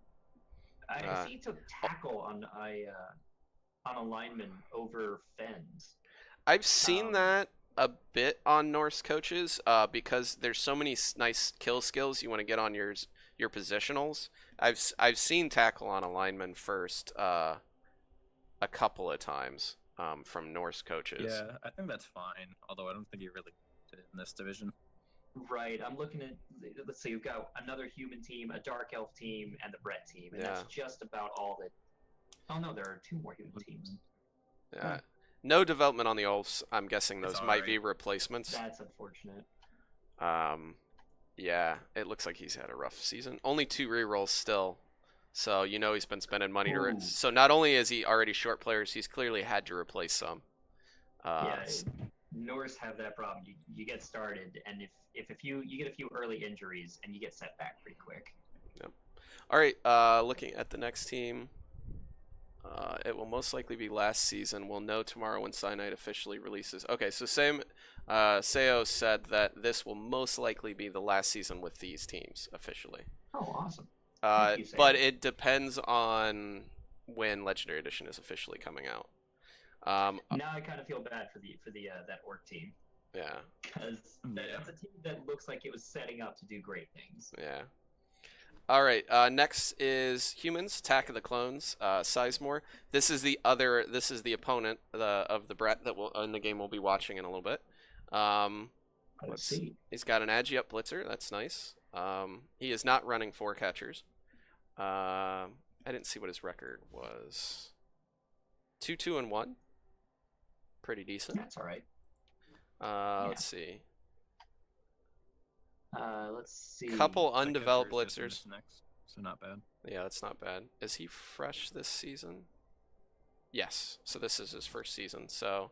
I see he took tackle on a lineman over Fens. I've seen Um, that a bit on Norse coaches because there's so many nice kill skills you want to get on your positionals. I've seen tackle on a lineman first a couple of times from Norse coaches. Yeah, I think that's fine. Although I don't think he really did in this division. Right, I'm looking at, let's see, we've got another human team, a Dark Elf team, and the Brett team, and that's just about all that. Oh no, there are 2 more human teams. Yeah. No development on the Ulfs. I'm guessing It's those might alright. be replacements. That's unfortunate. Yeah, it looks like he's had a rough season. Only 2 rerolls still. So you know he's been spending money Ooh. so not only is he already short players, he's clearly had to replace some. Yeah, Norse have that problem. You get started, and if you get a few early injuries, and you get set back pretty quick. All right, looking at the next team, it will most likely be last season. We'll know tomorrow when Cyanide officially releases. Okay, so Seo said that this will most likely be the last season with these teams officially. Oh, awesome. Thank you, But Sam. it depends on when Legendary Edition is officially coming out. Now I kind of feel bad for the that orc team, Yeah, because Yeah. that's a team that looks like it was setting up to do great things. yeah. All right. Next is Humans, Attack of the Clones, Sizemore. This is the opponent of the Brett that will in the game we'll be watching in a little bit. Let's see. He's got an Agi up blitzer. That's nice. He is not running 4 catchers. I didn't see what his record was. 2-2-1. Pretty decent. That's all right. Let's see. Let's see. Couple That undeveloped catcher is just in blitzers. this next, so not bad. Yeah, that's not bad. Is he fresh this season? Yes. So this is his first season. So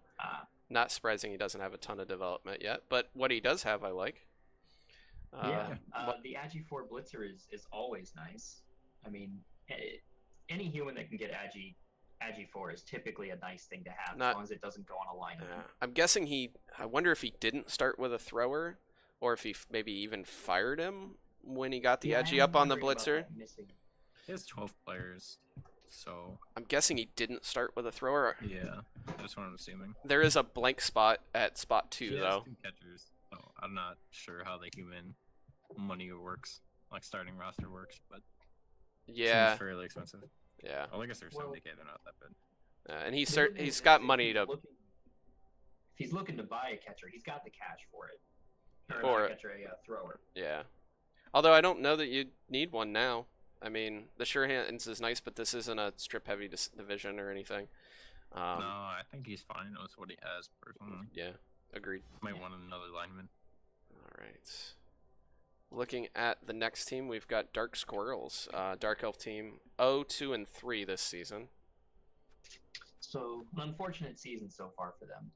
not surprising he doesn't have a ton of development yet. But what he does have, I like. Yeah. The Agi 4 blitzer is always nice. I mean, any human that can get Agi 4 is typically a nice thing to have, as long as it doesn't go on a line. I'm guessing I wonder if he didn't start with a thrower, or if he maybe even fired him when he got the Agi up on the blitzer. He has 12 players, so I'm guessing he didn't start with a thrower. yeah, that's what I'm assuming. There is a blank spot at spot 2, He has though. 2 catchers, so I'm not sure how the human money works, like starting roster works, but Yeah, seems fairly expensive. yeah. Well, I guess they're Well- 70K, they're not that bad. And he's got money to. If he's looking to buy a catcher, he's got the cash for it. Or- not a catcher, a thrower. Yeah. Although I don't know that you need one now. I mean, the sure hands is nice, but this isn't a strip heavy division or anything. No, I think he's fine with what he has personally. Yeah, agreed. Might want another lineman. All right. Looking at the next team, we've got Dark Squirrels. Dark Elf team 0-2-3 this season. So an unfortunate season so far for them.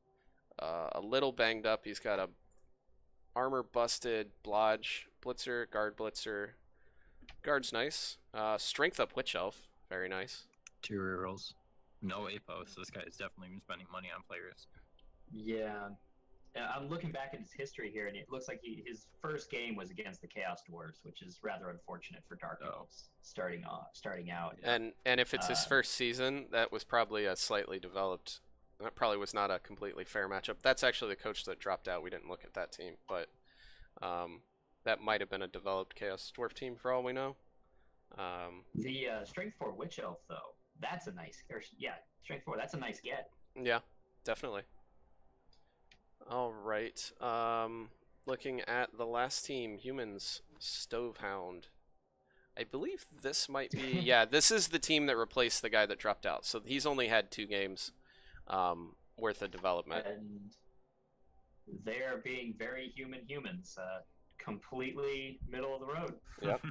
A little banged up. He's got a armor busted Blodge Blitzer, Guard Blitzer. Guard's nice. Strength up Witch Elf. Very nice. 2 rerolls. No APO, so this guy is definitely been spending money on players. Yeah. I'm looking back at his history here, and it looks like his first game was against the Chaos Dwarves, which is rather unfortunate for Dark Elves starting out. And if it's his first season, that was probably a slightly developed. That probably was not a completely fair matchup. That's actually the coach that dropped out. We didn't look at that team, but that might have been a developed Chaos Dwarf team for all we know. The Strength 4 Witch Elf, though, that's a nice. Strength 4. That's a nice get. Yeah, definitely. All right. Looking at the last team, Humans, Stovehound. I believe this might be... Yeah, this is the team that replaced the guy that dropped out. So he's only had 2 games worth of development. And they're being very humans. Completely middle of the road. Yep.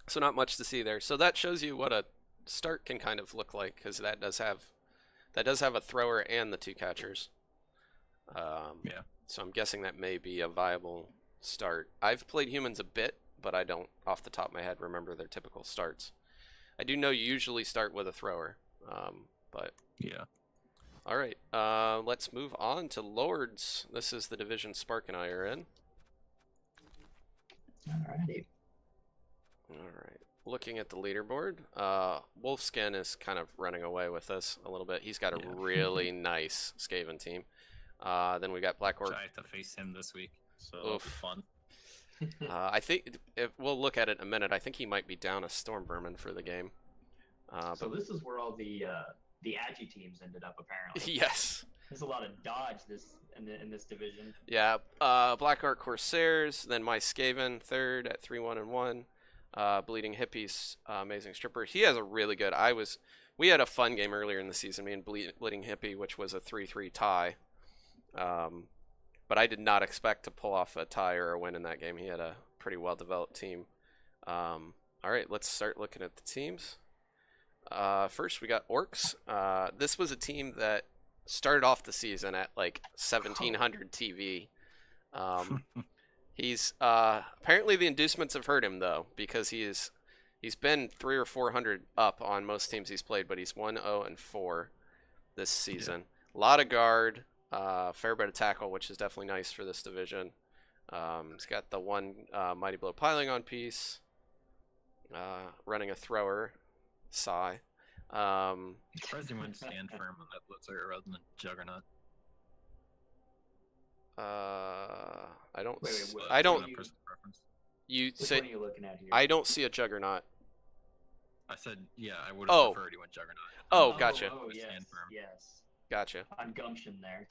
So not much to see there. So that shows you what a start can kind of look like, because that does have a thrower and the 2 catchers. Yeah. So I'm guessing that may be a viable start. I've played Humans a bit, but I don't, off the top of my head, remember their typical starts. I do know you usually start with a thrower, but... Yeah. All right, let's move on to Lords. This is the division Spark and I are in. Alrighty. All right. Looking at the leaderboard, Wolfskin is kind of running away with this a little bit. He's got a really nice Skaven team. Then we got Black Orc. I have to face him this week, so it'll be fun. I think we'll look at it in a minute. I think he might be down a Storm Vermin for the game. So this is where all the Agi teams ended up, apparently. Yes. There's a lot of dodge in this division. Yeah. Black Orc Corsairs, then my Skaven third at 3-1-1. Bleeding Hippies, Amazing Stripper. He has a really good. We had a fun game earlier in the season, me and Bleeding Hippie, which was a 3-3 tie. But I did not expect to pull off a tie or a win in that game. He had a pretty well-developed team. All right, let's start looking at the teams. First, we got Orcs. This was a team that started off the season at like 1,700 TV. He's apparently the inducements have hurt him though, because he's been 300 or 400 up on most teams he's played, but he's 1-0-4 this season. A lot of guard, fair bit of tackle, which is definitely nice for this division. He's got the one Mighty Blow piling on piece, running a thrower, Sigh. Surprised he wouldn't stand firm on that blitzer rather than Juggernaut. I don't. Wait, I don't. Personal preference. You Which say one are you looking at here? I don't see a Juggernaut. I said, yeah, I would have preferred he went Juggernaut. Oh, gotcha. Oh, yes, Stand firm. yes. Gotcha. On gumption there.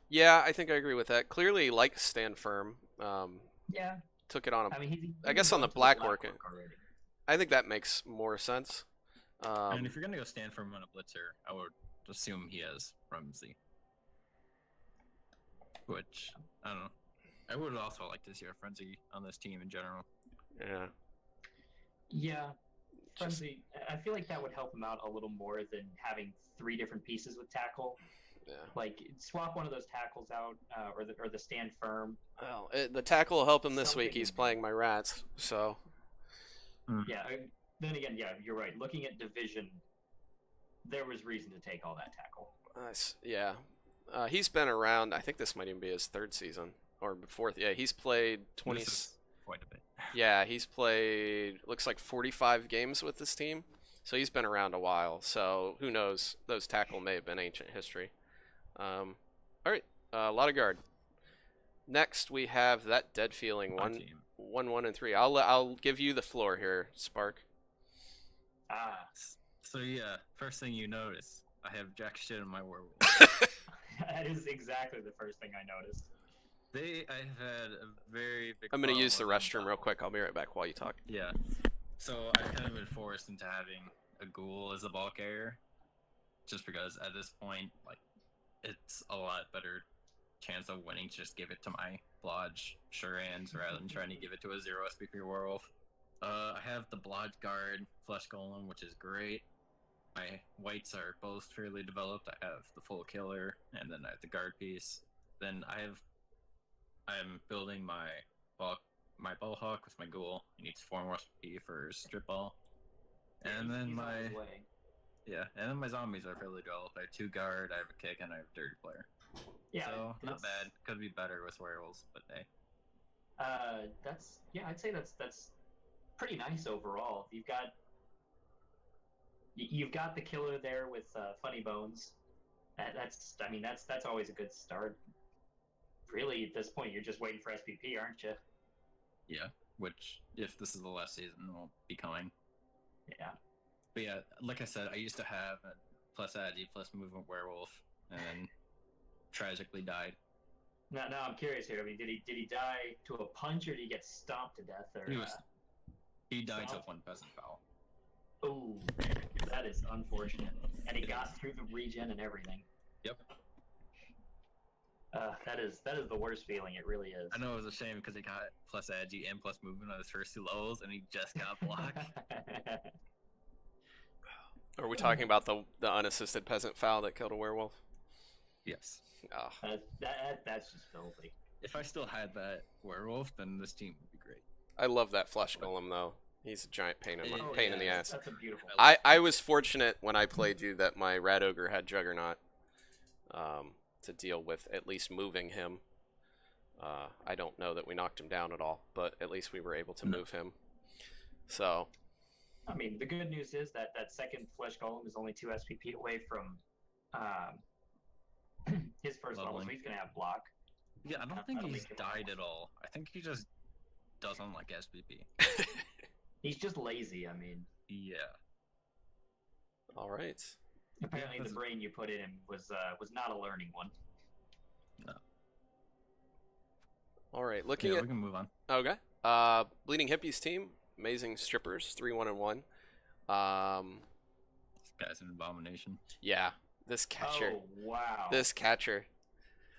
Yeah, I think I agree with that. Clearly, like stand firm. Yeah. Took it on. I mean, I guess on the Black Orc. I think that makes more sense. And if you're gonna go stand firm on a blitzer, I would assume he has Rumsey. Which, I don't know. I would also like to see a Frenzy on this team in general. Yeah. Yeah. Frenzy, I feel like that would help him out a little more than having 3 different pieces with tackle. Yeah. Like, swap one of those tackles out, or the stand firm. Well, the tackle will help him this week. Something- He's playing my Rats, so. Yeah, then again, yeah, you're right. Looking at division, there was reason to take all that tackle. Yeah. He's been around. I think this might even be his 3rd season or 4th. Yeah, he's played 20. This is quite a bit. Yeah, he's played looks like 45 games with this team. So he's been around a while. So who knows? Those tackle may have been ancient history. All right, a lot of guard. Next we have that dead feeling 1-1-3. I'll give you the floor here, Spark. So yeah, first thing you notice, I have jack shit in my werewolf. That is exactly the first thing I noticed. I had a very big. I'm gonna problem use the with restroom real quick. I'll be right back while you talk. Yeah. So I've kind of been forced into having a ghoul as a ball carrier, just because at this point, like, it's a lot better chance of winning to just give it to my Blodge sure hands rather than trying to give it to a 0 SPP werewolf. I have the Blodge Guard Flesh Golem, which is great. My whites are both fairly developed. I have the full killer, and then I have the guard piece. Then I'm building my Ballhawk with my ghoul. He needs 4 more SP for strip ball. And then He's on his way. and then my zombies are fairly developed. I have 2 guard, I have a kick, and I have a dirty player. Yeah, So not that's- bad. Could be better with werewolves, but hey. I'd say that's pretty nice overall. You've got the killer there with Funny Bones. That's always a good start. Really, at this point, you're just waiting for SPP, aren't you? Yeah, which, if this is the last season, will be coming. Yeah. But yeah, like I said, I used to have a plus agi plus movement werewolf, and then tragically died. Now I'm curious here. I mean, did he die to a punch, or did he get stomped to death? Or He died to Stomped? 1 peasant foul. oh, that is unfortunate. And he got through the regen and everything. Yep. That is the worst feeling. It really is. I know it was a shame because he got plus agi and plus movement on his first 2 levels, and he just got blocked. Are we talking about the unassisted peasant foul that killed a werewolf? Yes. Oh. That's just filthy. If I still had that werewolf, then this team would be great. I love that flesh golem though. He's a giant pain in Oh, in the yeah, ass. That's a beautiful. I was fortunate when I played you that my rat ogre had Juggernaut to deal with at least moving him. I don't know that we knocked him down at all, but at least we were able to move him. So. I mean, the good news is that second flesh golem is only 2 SPP away from his first level, so he's gonna have block. Yeah, I don't think don't he's think he'll- died at all. I think he just doesn't like SPP. He's just lazy. I mean, Yeah. All right. apparently the that's- brain you put in him was not a learning one. All right. Looking Yeah, at we can move on. okay. Bleeding Hippies team, amazing strippers, 3-1-1. This guy's an abomination. Yeah, this catcher. Oh wow! This catcher.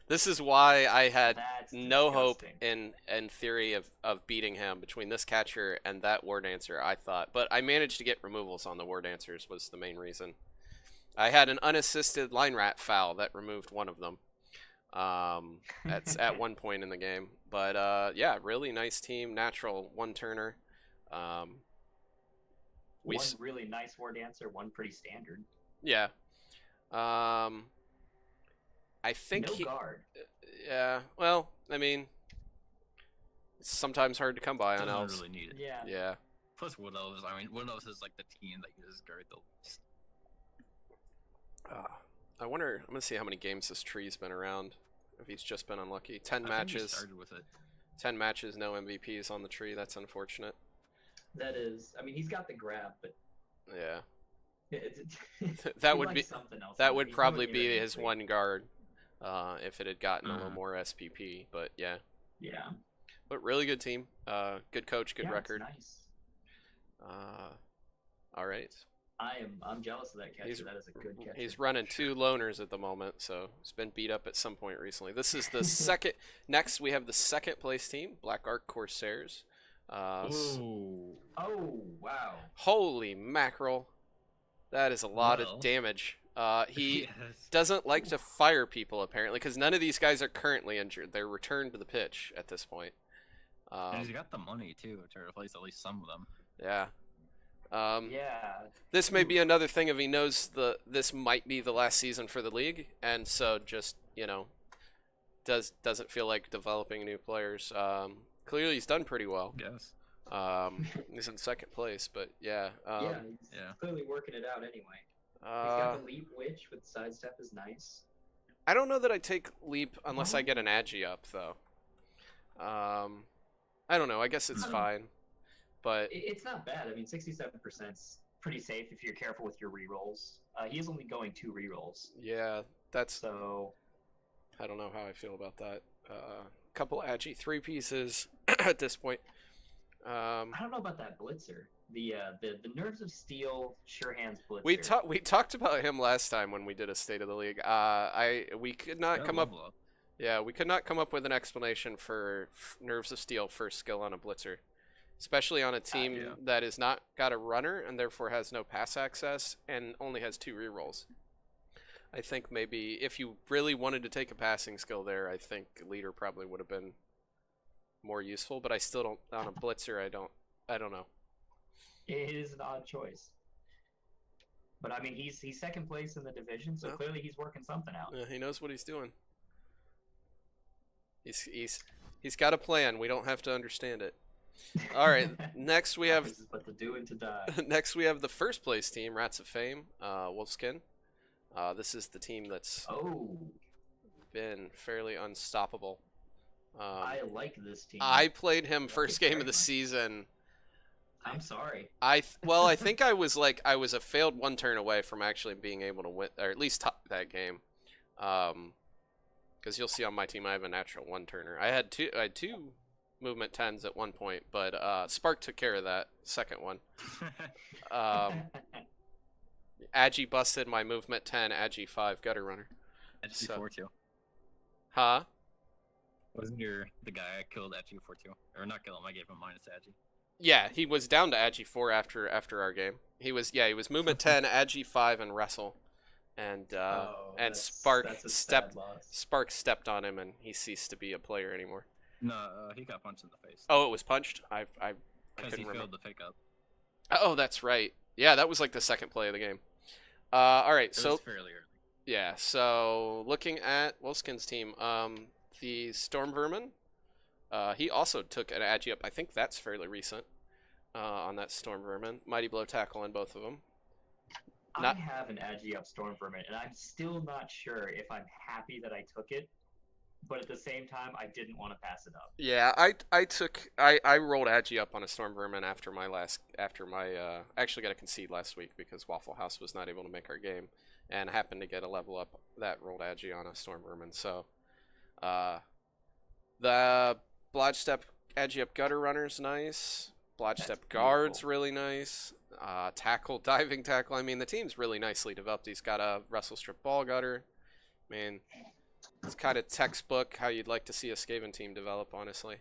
This is why I had That's no hope disgusting. in theory of beating him between this catcher and that war dancer, I thought. But I managed to get removals on the war dancers was the main reason. I had an unassisted line rat foul that removed one of them. At one point in the game. But yeah, really nice team, natural one-turner. One really nice war dancer, one pretty standard. Yeah. I think No guard. yeah, well, I mean, it's sometimes hard to come by on Doesn't elves. really need it. Yeah. Yeah. Plus Wood Elves, I mean, Wood Elves is like the team that uses guard the least. I wonder, I'm going to see how many games this tree's been around. If he's just been unlucky. 10 I think he matches. started with it. 10 matches, no MVPs on the tree. That's unfortunate. That is. I mean, he's got the grab, but Yeah. that would be something else. that would He's probably nowhere be near his that one guard if it had gotten a little Mhm. more SPP, but yeah. Yeah. But really good team. Good coach, good Yeah, it's record. nice. All right. I'm jealous of that catcher. He's- That is a good catcher. He's running 2 loners at the moment, so he's been beat up at some point recently. This is the second. Next, we have the second place team, Black Ark Corsairs. Ooh. Oh wow! Holy mackerel. That is a lot Well. of damage. He Yes. doesn't like to fire people, apparently, because none of these guys are currently injured. They're returned to the pitch at this point. And he's got the money too to replace at least some of them. Yeah. Yeah. This may be another thing if he knows this might be the last season for the league, and so just, you know, doesn't feel like developing new players. Clearly he's done pretty well. Yes. He's in second place, but yeah. Yeah. He's yeah. clearly working it out anyway. He's got the leap witch with sidestep is nice. I don't know that I take leap unless I get an agi up though. I don't know. I guess it's fine, but It's not bad. I mean, 67%'s pretty safe if you're careful with your rerolls. He's only going 2 rerolls, yeah, that's. so I don't know how I feel about that. Couple agi 3 pieces at this point. I don't know about that blitzer. The nerves of steel sure hands blitzer. We talked about him last time when we did a state of the league. We could not Gotta come up. level up. Yeah, we could not come up with an explanation for Nerves of Steel first skill on a blitzer, especially on a team Yeah. that is not got a runner and therefore has no pass access and only has 2 rerolls. I think maybe if you really wanted to take a passing skill there, I think leader probably would have been more useful, but I still don't on a blitzer. I don't know. It is an odd choice. But I mean, he's second place in the division, so Well, clearly he's working something out. he knows what he's doing. He's got a plan. We don't have to understand it. All right, next we have This is but to do and to die. next we have the first place team, Rats of Fame, Wolfskin. This is the team that's Oh, been fairly unstoppable. I like this team. I played him like first it game very of the much. season. I'm sorry. I think I was a failed 1 turn away from actually being able to win, or at least top that game. Because you'll see on my team I have a natural 1 turner. I had two movement 10s at one point, but Spark took care of that second one. Agi busted my movement 10, Agi 5 gutter runner. Edge So- 4-2. Huh? Wasn't the guy I killed Edge 4-2? Or not kill him, I gave him minus Edge. Yeah, he was down to Agi 4 after our game. He was movement 10, Agi 5, and wrestle. And Spark that's a stepped sad loss. Spark stepped on him and he ceased to be a player anymore. No, he got punched in the face. Oh, it was punched? I because couldn't he remember. failed the pick up. Oh, that's right. Yeah, that was like the second play of the game. All right, It so was fairly early. yeah, so looking at Wolfskin's team, the Storm Vermin, he also took an agi up. I think that's fairly recent on that Storm Vermin. Mighty Blow tackle on both of them. I have an Agi up Storm Vermin, and I'm still not sure if I'm happy that I took it, but at the same time, I didn't want to pass it up. Yeah, I rolled agi up on a Storm Vermin after my I actually got a concede last week because Waffle House was not able to make our game, and happened to get a level up that rolled agi on a Storm Vermin. So, the Blodge Step agi up gutter runner's nice. Blodge That's Step guard's beautiful. really nice. Tackle, diving tackle. I mean, the team's really nicely developed. He's got a wrestle strip ball gutter. I mean, it's kind of textbook how you'd like to see a Skaven team develop, honestly.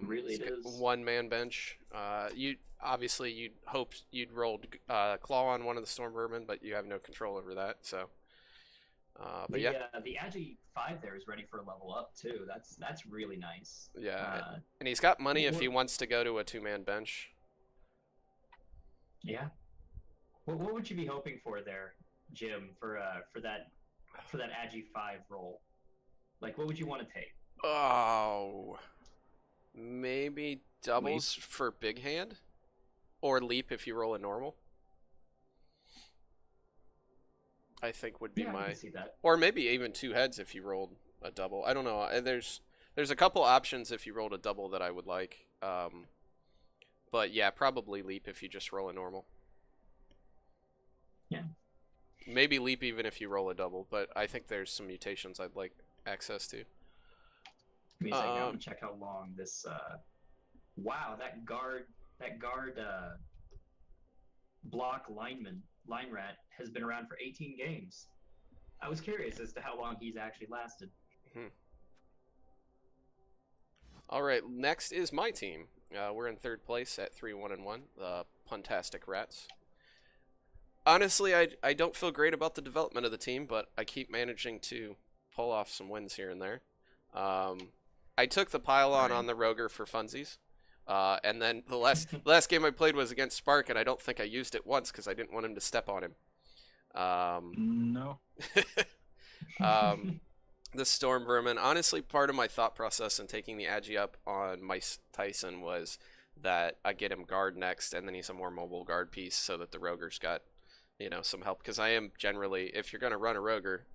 Really it's it got is. 1-man bench. You'd hope you'd rolled claw on one of the Storm Vermin, but you have no control over that. So, but yeah, The Agi 5 there is ready for a level up too. That's really nice. yeah, and he's got money if he what- wants to go to a 2-man bench. Yeah. What would you be hoping for there, Jim, for that Agi 5 roll? Like, what would you want to take? Oh, maybe doubles for big hand, or leap if you roll a normal. I think would be Yeah, I my, can see that. or maybe even 2 heads if you rolled a double. I don't know. There's a couple options if you rolled a double that I would like. But yeah, probably leap if you just roll a normal. Yeah. Maybe leap even if you roll a double, but I think there's some mutations I'd like access to. Give me a second. I'm Um, gonna check how long this. Wow, that guard block line rat has been around for 18 games. I was curious as to how long he's actually lasted. All right, next is my team. We're in 3rd place at 3-1-1, the Puntastic Rats. Honestly, I don't feel great about the development of the team, but I keep managing to pull off some wins here and there. I took the pylon on the Roger for funsies, and then the last game I played was against Spark, and I don't think I used it once because I didn't want him to step on him. No. The Storm Vermin. Honestly, part of my thought process in taking the agi up on Mice Tyson was that I get him guard next, and then he's a more mobile guard piece, so that the Roger's got, some help. Because I am generally, if you're gonna run a Roger,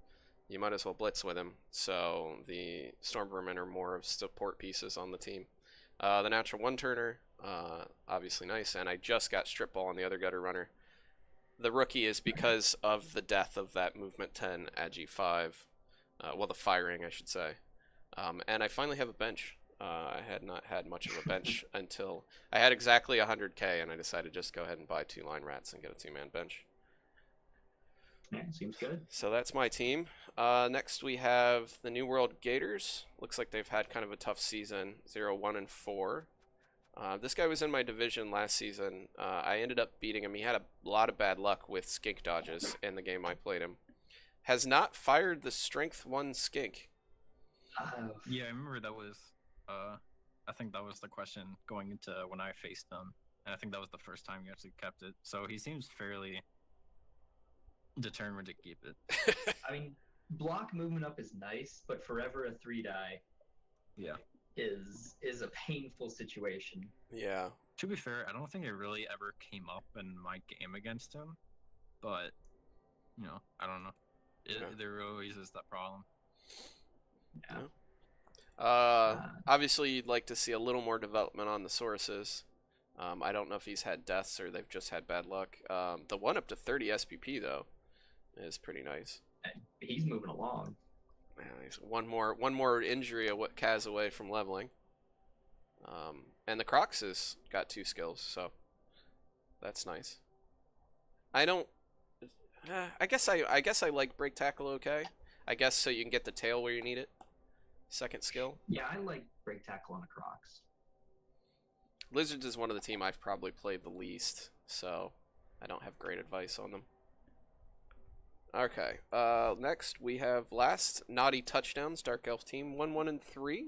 you might as well blitz with him. So the Storm Vermin are more of support pieces on the team. The natural 1-turner, obviously nice, and I just got strip ball on the other gutter runner. The rookie is because of the death of that movement 10 agi 5. Well, the firing, I should say. And I finally have a bench. I had not had much of a bench until I had exactly 100k, and I decided to just go ahead and buy 2 line rats and get a 2-man bench. Yeah, seems good. So that's my team. Next we have the New World Gators. Looks like they've had kind of a tough season, 0-1-4. This guy was in my division last season. I ended up beating him. He had a lot of bad luck with skink dodges in the game I played him. Has not fired the Strength 1 skink. Yeah, I remember that was. I think that was the question going into when I faced him, and I think that was the first time you actually kept it. So he seems fairly determined to keep it. I mean, block movement up is nice, but forever a 3-die Yeah. is a painful situation. Yeah. To be fair, I don't think it really ever came up in my game against him, but I don't know. There always is that problem. Yeah. Obviously, you'd like to see a little more development on the sources. I don't know if he's had deaths or they've just had bad luck. The one up to 30 SPP though is pretty nice. He's moving along. Man, he's one more injury of what Kaz away from leveling. And the Crocs has got 2 skills, so that's nice. I don't. I guess I like break tackle okay. I guess so you can get the tail where you need it. Second skill. Yeah, I like break tackle on the Crocs. Lizards is one of the team I've probably played the least, so I don't have great advice on them. Okay, next we have last Naughty Touchdowns, Dark Elf team, 1-1-3.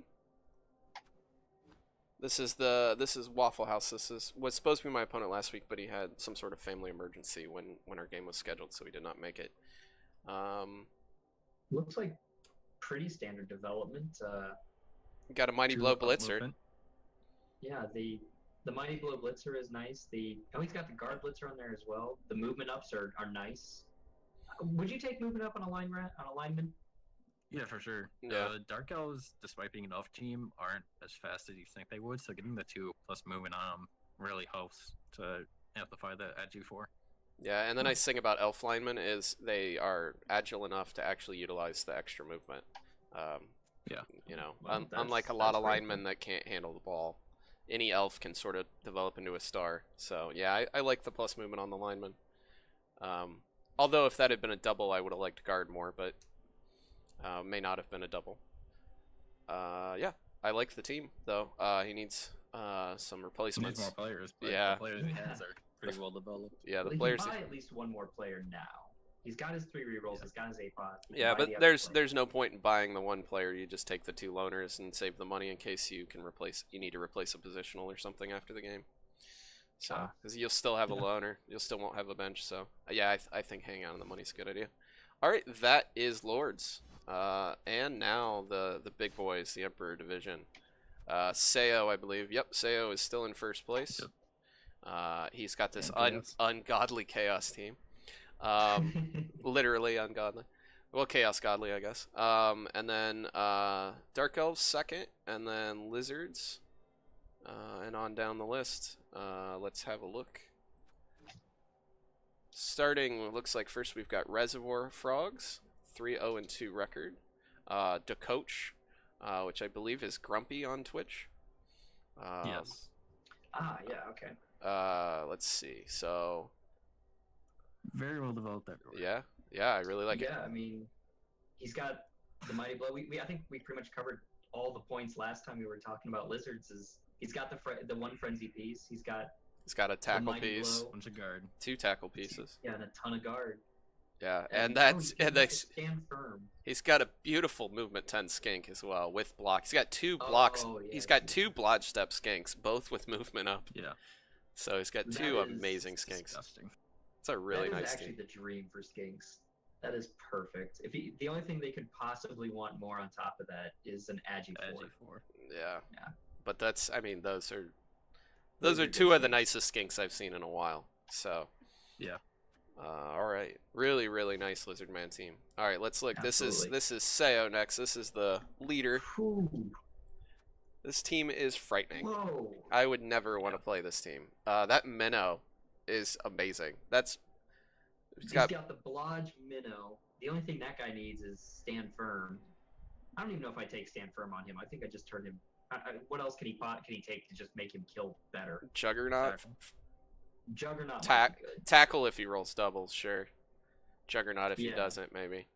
This is Waffle House. This was supposed to be my opponent last week, but he had some sort of family emergency when our game was scheduled, so he did not make it. Looks like pretty standard development. Got a Mighty Blow Blitzer. Yeah, the Mighty Blow Blitzer is nice. He's got the Guard Blitzer on there as well. The movement ups are nice. Would you take movement up on a lineman? Yeah, for sure. Yeah. Dark Elves, despite being an off team, aren't as fast as you think they would, so getting the 2+ movement on them really helps to amplify the Agi 4. Yeah, and the nice thing about elf linemen is they are agile enough to actually utilize the extra movement. Yeah. Well, Unlike a lot of great. linemen that can't handle the ball, any elf can sort of develop into a star. So yeah, I like the plus movement on the lineman. Although if that had been a double, I would have liked guard more, but may not have been a double. Yeah, I like the team though. He needs some replacements. He needs more players, but Yeah. the players he has are pretty well developed. Yeah, the He players. can buy at least one more player now. He's got his 3 rerolls. He's got his APOD. Yeah, but there's no point in buying the one player. You just take the 2 loners and save the money in case you need to replace a positional or something after the game. So, because you'll still have a loner, you still won't have a bench. So, yeah, I think hanging on the money's a good idea. All right, that is Lords, and now the big boys, the Emperor division. Seo, I believe. Yep, Seo is still in first place. Yep. He's got this Chaos. ungodly chaos team. Literally ungodly. Well, chaos godly, I guess. And then Dark Elves second, and then Lizards, and on down the list. Let's have a look. Starting, looks like first we've got Reservoir Frogs, 3-0-2 record. DeCoach, which I believe is Grumpy on Twitch. Yes. Yeah, okay. Let's see. So Very well developed everywhere. yeah, I really like it. Yeah, I mean, he's got the Mighty Blow. I think we pretty much covered all the points last time we were talking about Lizards. He's got the 1 frenzy piece. He's got a tackle Mighty piece, Blow. Bunch of guard. 2 tackle pieces. Yeah, and a ton of guard. Yeah, And stand firm. he's got a beautiful movement 10 skink as well with block. He's got 2 blocks. Oh, yeah, he's got 2 blodge step skinks, both with movement up. Yeah. So he's got That 2 is amazing skinks. Disgusting. It's a really that is nice actually team. the dream for skinks. That is perfect. The only thing they could possibly want more on top of that is an Agi 4. Agi 4. Yeah. Yeah. But that's, I mean, those are good 2 of the skinks. nicest skinks I've seen in a while. So. Yeah. All right, really, really nice Lizard Man team. All right, let's look. Absolutely. This is Seo next. This is the leader. Whew. This team is frightening. Whoa. I would never want to play this team. That Minnow is amazing. He's got the Blodge Minnow. The only thing that guy needs is stand firm. I don't even know if I take stand firm on him. I think I just turn him. What else can he take to just make him kill better? Juggernaut. Tackle. Juggernaut. might be good. Tackle if he rolls doubles, sure. Juggernaut if he Yeah. doesn't, maybe.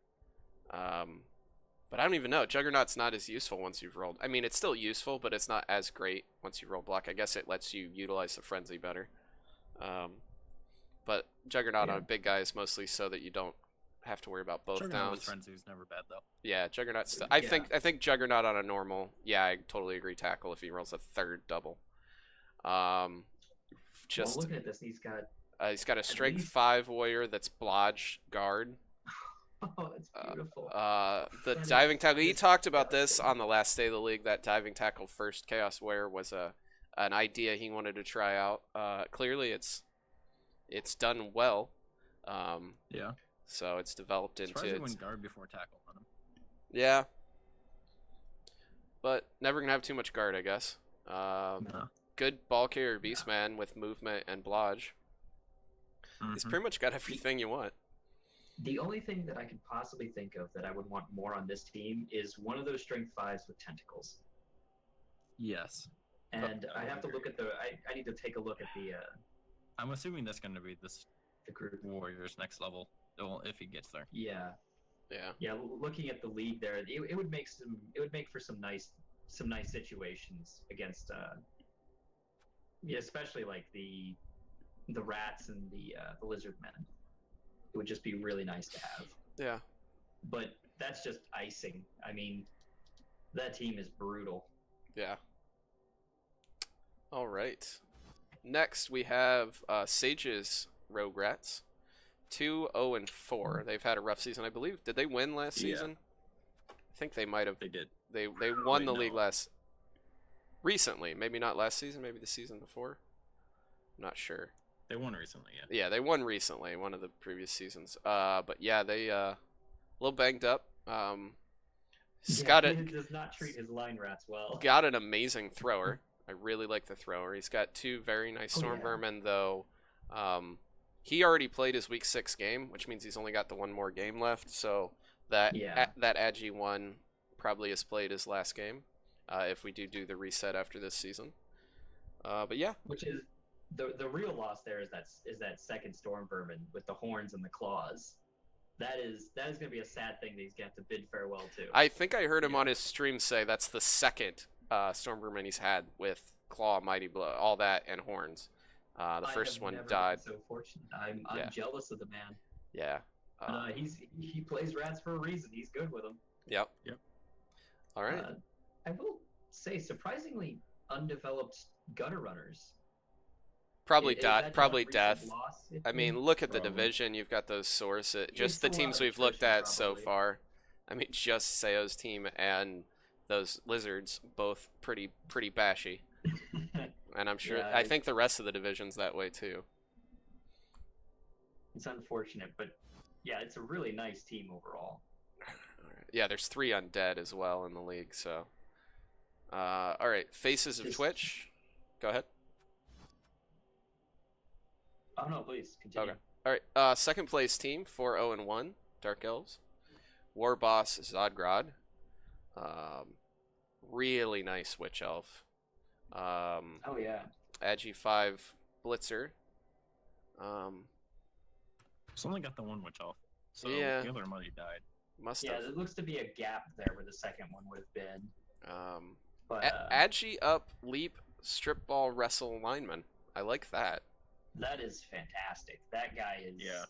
But I don't even know. Juggernaut's not as useful once you've rolled. I mean, it's still useful, but it's not as great once you roll block. I guess it lets you utilize the frenzy better. But Juggernaut on a big guy is mostly so that you don't have to worry about both Juggernaut with downs. frenzy is never bad though. Yeah, Juggernaut's. I think Juggernaut on a normal. Yeah, I totally agree. Tackle if he rolls a third double. Just well, looking at this, he's got a strength least- 5 warrior that's blodge guard. Oh, it's beautiful. The That diving is- tackle. that He is talked about this devastating. on the last day of the league. That diving tackle first Chaos Warrior was an idea he wanted to try out. Clearly, it's done well. Yeah. So it's developed into. Surprised he went guard before tackle on him. Yeah. But never gonna have too much guard, I guess. No. Good ball carrier beastman with movement and blodge. He's pretty much got everything you want. The only thing that I could possibly think of that I would want more on this team is one of those strength 5s with tentacles. Yes. And I I have to would look at the. I need to take a look at I'm assuming that's going to be this the group. Warriors next level, if he gets there. Yeah, Yeah. yeah. Looking at the league there, it would make some. It would make for some nice situations against. Yeah, especially like the rats and the lizard men. It would just be really nice to have. Yeah. But that's just icing. I mean, that team is brutal. Yeah. All right. Next, we have Sage's Rogue Rats. 2-0-4. They've had a rough season, I believe. Did they win last Yeah. season? I think they might have. They did. They won the no. league recently. Maybe not last season. Maybe the season before. I'm not sure. They won recently, yeah. Yeah, they won recently. One of the previous seasons. But yeah, they a little banged up. He's got he a does not treat his line rats well. got an amazing thrower. I really like the thrower. He's got 2 very nice Oh, Storm yeah. Vermin, though. He already played his week 6 game, which means he's only got the one more game left. So that that Agi one probably has played his last game. If we do the reset after this season. But yeah, Which is the real loss there is that second Storm Vermin with the horns and the claws. That is going to be a sad thing that he's going to have to bid farewell to. I think I heard him on his stream say that's the second Storm Vermin he's had with Claw, Mighty Blow, all that, and horns. The first have one never died. been so fortunate. I'm Yeah. jealous of the man. Yeah. He plays rats for a reason. He's good with them. Yep. Yep. All right. I will say surprisingly undeveloped gutter runners. Probably Is that just a probably recent death. loss, you I mean, think? look at the Probably. division. You've got those sources. It's Just a the lot teams of we've looked attrition, at so probably. far. I mean, just Seo's team and those lizards, both pretty bashy. And I'm sure. Yeah, I think the rest of the division's that way too. It's unfortunate, but yeah, it's a really nice team overall. All right. Yeah, there's 3 undead as well in the league. So, all right, Faces of Just- Twitch. Go ahead. Oh no, please continue. Okay. All right. Second place team 4-0-1. Dark Elves. War Boss Zodgrod. Really nice Witch Elf. Oh yeah. Agi 5 Blitzer. It's only got the one witch off. So Yeah. the other money died. Must Yeah, have. there looks to be a gap there where the second one would have been. But Agi up leap strip ball wrestle lineman. I like that. that is fantastic. That guy is. Yeah.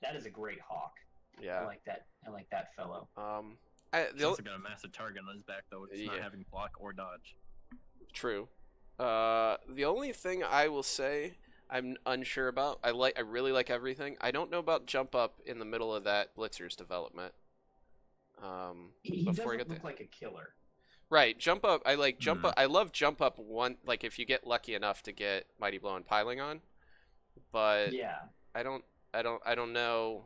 That is a great hawk. I Yeah. like that. I like that fellow. He's The also got a massive target on his back though. It's not Yeah. having block or dodge. True. The only thing I will say I'm unsure about. I really like everything. I don't know about jump up in the middle of that Blitzer's development. He Before I doesn't get look there. like a killer. Right, jump up. I like jump up. I love jump up one. Like if you get lucky enough to get Mighty Blow and piling on, but Yeah. I don't know.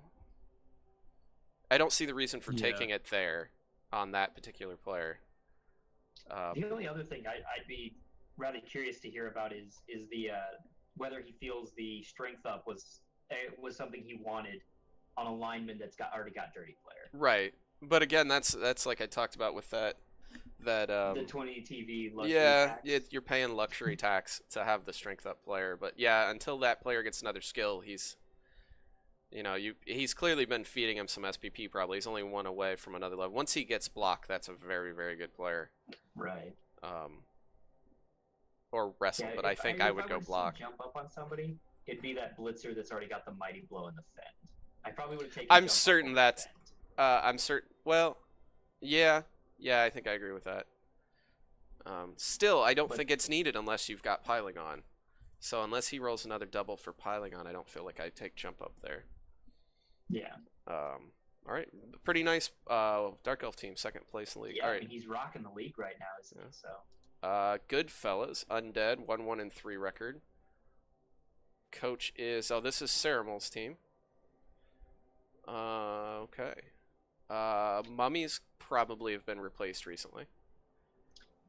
I don't see the reason for Yeah. taking it there on that particular player. The only other thing I'd be rather curious to hear about is the whether he feels the strength up was something he wanted on a lineman that's already got dirty player. Right, but again, that's like I talked about with that The 20 TV luxury yeah, tax. you're paying luxury tax to have the strength up player. But yeah, until that player gets another skill, he's You know, he's clearly been feeding him some SPP probably. He's only one away from another level. Once he gets blocked, that's a very, very good player. Right. Or wrestle, Yeah, but I think I would go block. Jump up on somebody, it'd be that blitzer that's already got the mighty blow in the fend. I probably would have taken. I'm certain that. I'm certain. Well, yeah, I think I agree with that. Still, I don't think it's needed unless you've got piling on. So unless he rolls another double for piling on, I don't feel like I take jump up there. Yeah. All right, pretty nice. Dark Elf team, second place in the league. Yeah, all right. I mean, he's rocking the league right now, isn't he? So. Good fellas, Undead, 1-1-3 record. Coach is this is Ceremal's team. Okay. Mummies probably have been replaced recently.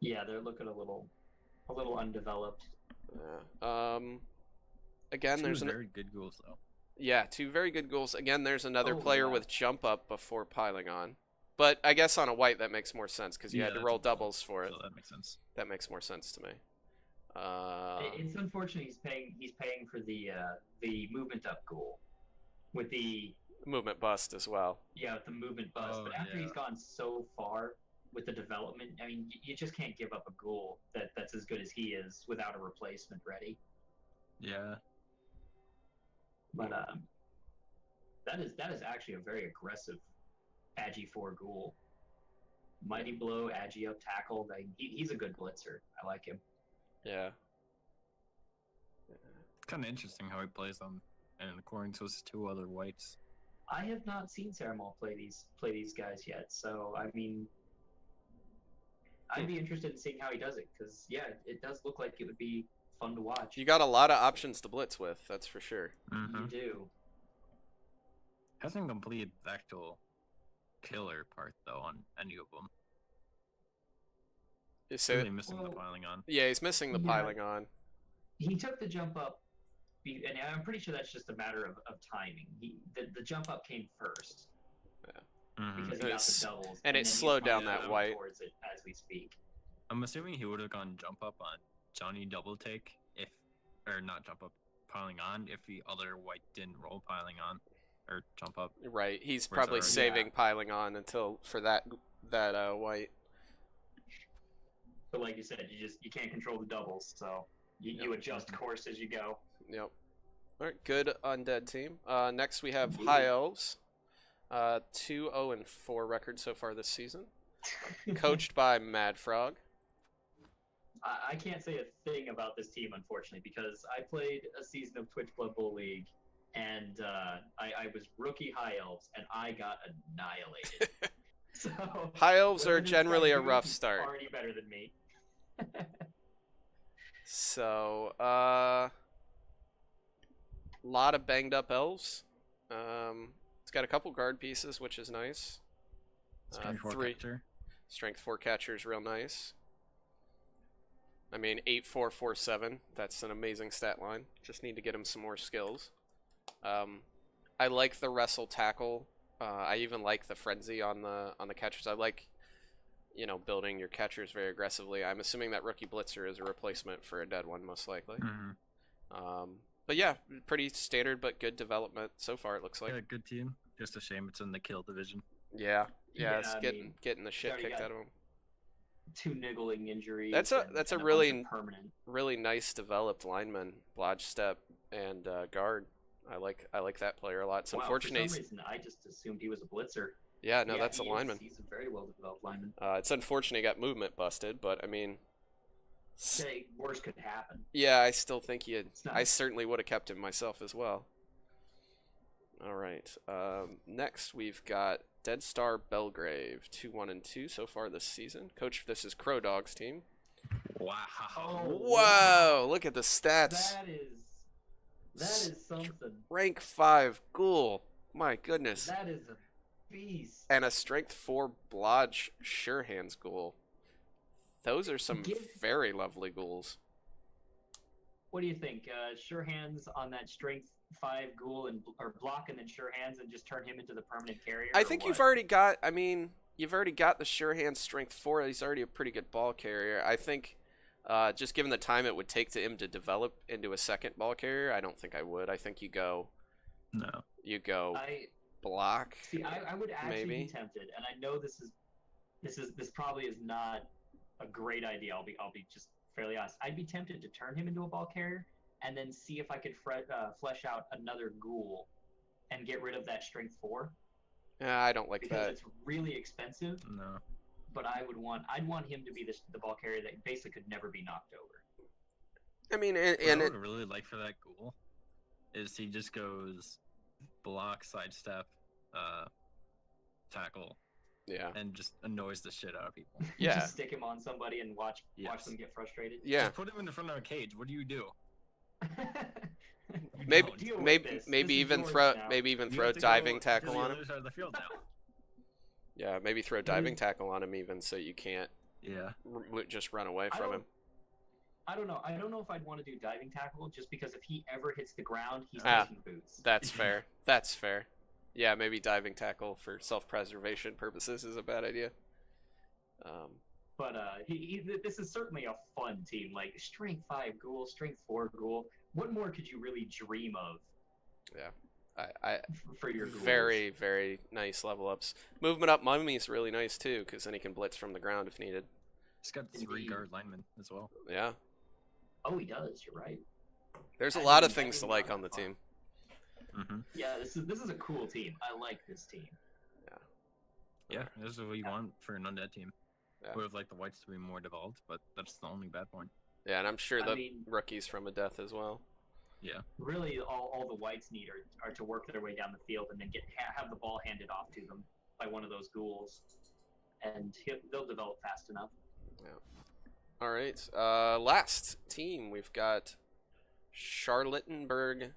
Yeah, they're looking a little undeveloped. Again, there's very good goals though. Yeah, 2 very good goals. Again, there's another player with jump up before piling on. But I guess on a white that makes more sense because you had to roll doubles for it. So that makes sense. That makes more sense to me. It's unfortunate he's paying for the movement up goal with the movement bust as well. Yeah, with the movement bust. But after he's gone so far with the development, I mean, you just can't give up a goal that's as good as he is without a replacement ready. Yeah. But that is actually a very aggressive Agi 4 ghoul. Mighty blow, Agi up tackle. He's a good blitzer. I like him. Yeah. Kind of interesting how he plays them, and according to his 2 other whites. I have not seen Ceremal play these guys yet, so I mean, I'd be interested in seeing how he does it because yeah, it does look like it would be fun to watch. You got a lot of options to blitz with, that's for sure. You do. Hasn't completed the actual killer part though on any of them. So missing the piling on. Yeah, he's missing the piling on. He took the jump up, and I'm pretty sure that's just a matter of timing. The jump up came first. Yeah. Because he got the doubles, and it slowed down that white. Towards it as we speak. I'm assuming he would have gone jump up on Johnny double take or not jump up piling on if the other white didn't roll piling on or jump up. Right, he's probably saving piling on until for that white. But like you said, you can't control the doubles, so you adjust course as you go. Yep. All right, good undead team. Next we have High Elves. 2-0-4 record so far this season. Coached by Mad Frog. I can't say a thing about this team, unfortunately, because I played a season of TwitchBBL League, and I was rookie High Elves, and I got annihilated. So High Elves are generally a rough start. Already better than me. So, lot of banged up elves. It's got a couple guard pieces, which is nice. Strength 4 catcher. Strength 4 catcher is real nice. I mean, 8-4-4-7. That's an amazing stat line. Just need to get him some more skills. I like the wrestle tackle. I even like the frenzy on the catchers. I like, building your catchers very aggressively. I'm assuming that rookie blitzer is a replacement for a dead one, most likely. But yeah, pretty standard but good development so far. It looks like. Yeah, good team. Just a shame it's in the kill division. Yeah, it's getting the shit kicked out of him. 2 niggling injuries. That's a really nice developed lineman, Blodge step and guard. I like that player a lot. It's unfortunate. For some reason, I just assumed he was a blitzer. Yeah, no, that's a lineman. He's a very well developed lineman. It's unfortunate he got movement busted, but I mean, worse could happen. Yeah, I still think I certainly would have kept him myself as well. All right. Next we've got Dead Star Belgrave, 2-1-2 so far this season. Coach, this is Crow Dog's team. Wow. Wow! Look at the stats. That is something. Rank 5 ghoul. My goodness. That is a beast. And a strength 4 Blodge Sure Hands ghoul. Those are some very lovely ghouls. What do you think? Sure Hands on that strength 5 ghoul or block and then Sure Hands and just turn him into the permanent carrier? I think you've already got the Sure Hands strength 4. He's already a pretty good ball carrier. I think just given the time it would take to him to develop into a second ball carrier, I don't think I would. I think you go No. You go I block. see. I would actually maybe. be tempted, and I know this probably is not a great idea. I'll be just fairly honest. I'd be tempted to turn him into a ball carrier, and then see if I could flesh out another ghoul, and get rid of that strength 4 Yeah, I don't like because that. it's really expensive. No. But I'd want him to be the ball carrier that basically could never be knocked over. I mean, What and I it, would really like for that ghoul is he just goes block, sidestep, tackle, yeah, and just annoys the shit out of people. Yeah. Just stick him on somebody and watch Yes. them get frustrated. yeah. Just put him in the front of a cage. What do? You Maybe, don't. Deal with maybe, this. maybe This is even yours throw, now. maybe even You throw have to diving go to tackle the on him. other side of the field now. Yeah, maybe throw diving tackle on him even so you can't Yeah. just run away I from don't- him. I don't know. I don't know if I'd want to do diving tackle just because if he ever hits the ground, he's Ah. taking boots. That's fair. That's fair. Yeah, maybe diving tackle for self-preservation purposes is a bad idea. But this is certainly a fun team. Like strength 5 ghoul, strength 4 ghoul. What more could you really dream of I for your ghouls? very, very nice level ups. Movement up mummy is really nice too, because then he can blitz from the ground if needed. He's got 3 Indeed. guard linemen as well. Yeah, Oh, he does. You're right. there's a I lot of didn't- I things to didn't like know on the that team. Mm-hmm. Yeah, this is a cool team. I like this team. Yeah, this is what you want for an undead team. Yeah. Would have liked the whites to be more developed, but that's the only bad point. Yeah, and I'm sure I the mean- rookies from a death as well. Yeah. Really, all the whites need are to work their way down the field and then have the ball handed off to them by one of those ghouls, and they'll develop fast enough. All right, last team we've got Charlottenburg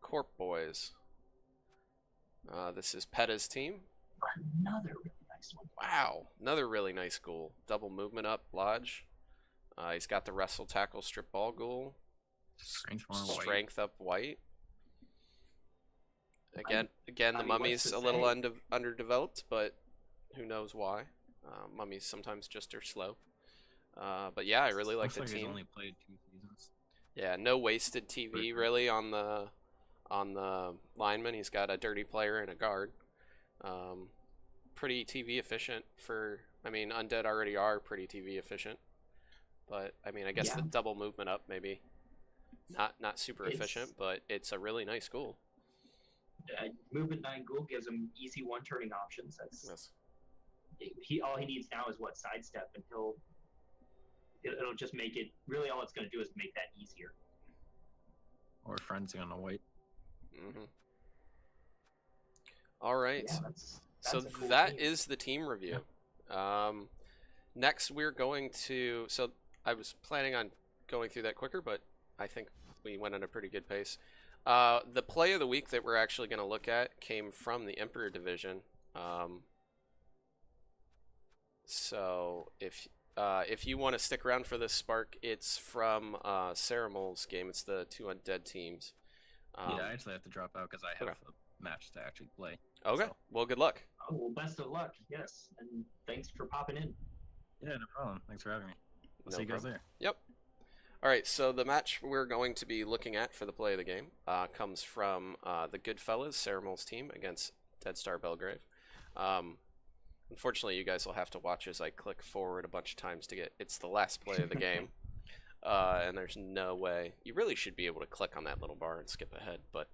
Corp Boys. This is Petta's team. Another really nice one. Wow, another really nice ghoul. Double movement up, lodge. He's got the wrestle, tackle, strip ball ghoul. Strength 1 white. Strength up white. Again, I the mean, mummy's what's to a little say? underdeveloped, but who knows why? Mummies sometimes just are slow. But yeah, I really like Looks the like he's team. only played 2 seasons. Yeah, no wasted TV really on the lineman. He's got a dirty player and a guard. Pretty TV efficient for. I mean, undead already are pretty TV efficient, but I mean, I guess the Yeah. double movement up maybe not super It's- efficient, but it's a really nice ghoul. Movement 9 ghoul gives him easy one turning options. That's Yes. all he needs now is what sidestep, and it'll just make it. Really, all it's going to do is make that easier. Or frenzy on a white. Mm-hmm. All right. Yeah, that's So a cool that team. is the team review. Next, we're going to. So I was planning on going through that quicker, but I think we went at a pretty good pace. The play of the week that we're actually going to look at came from the Emperor division. So if you want to stick around for this, Spark, it's from Ceramol's game. It's the 2 undead teams. Yeah, I actually have to drop out because I have okay. a match to actually play. Okay. So, Well, good luck. Oh, well, best of luck. Yes, and thanks for popping in. yeah, no problem. Thanks for having me. I'll see you guys there. Yep. All right, so the match we're going to be looking at for the play of the game comes from the Goodfellas, Ceramol's team, against Dead Star Belgrave. Unfortunately, you guys will have to watch as I click forward a bunch of times to get... It's the last play of the game, and there's no way... You really should be able to click on that little bar and skip ahead, but...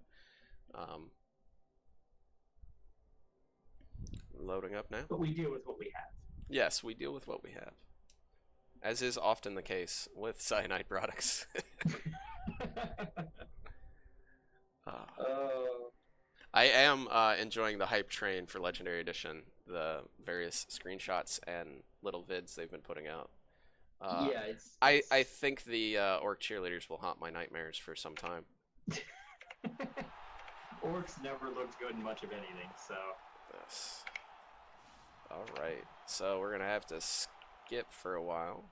Loading up now. But we deal with what we have. Yes, we deal with what we have. As is often the case with cyanide products. I am enjoying the hype train for Legendary Edition, the various screenshots and little vids they've been putting out. Yeah, it's I think the orc cheerleaders will haunt my nightmares for some time. Orcs never looked good in much of anything, so Yes. Alright, so we're gonna have to skip for a while.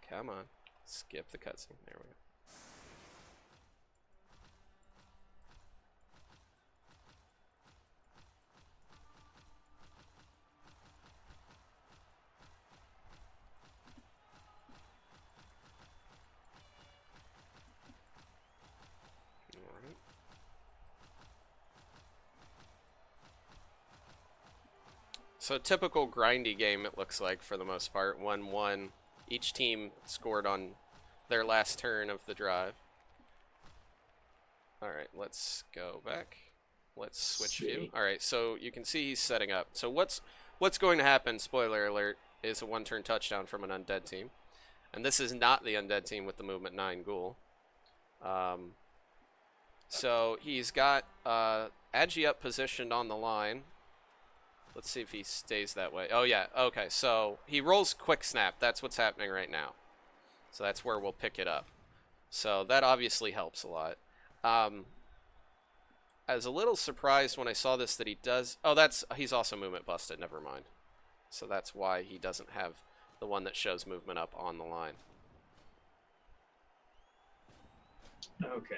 Come on. Skip the cutscene. There we go. Alright. So typical grindy game it looks like for the most part. 1-1. Each team scored on their last turn of the drive. Alright, let's go back. Let's switch view. Alright, so you can see he's setting up. So what's going to happen, spoiler alert, is a one-turn touchdown from an undead team. And this is not the undead team with the movement 9 ghoul. So he's got Agi up positioned on the line. Let's see if he stays that way. Oh, yeah. Okay, so he rolls quick snap. That's what's happening right now. So that's where we'll pick it up. So that obviously helps a lot. I was a little surprised when I saw this that he does... Oh, he's also movement busted. Never mind. So that's why he doesn't have the one that shows movement up on the line. Okay.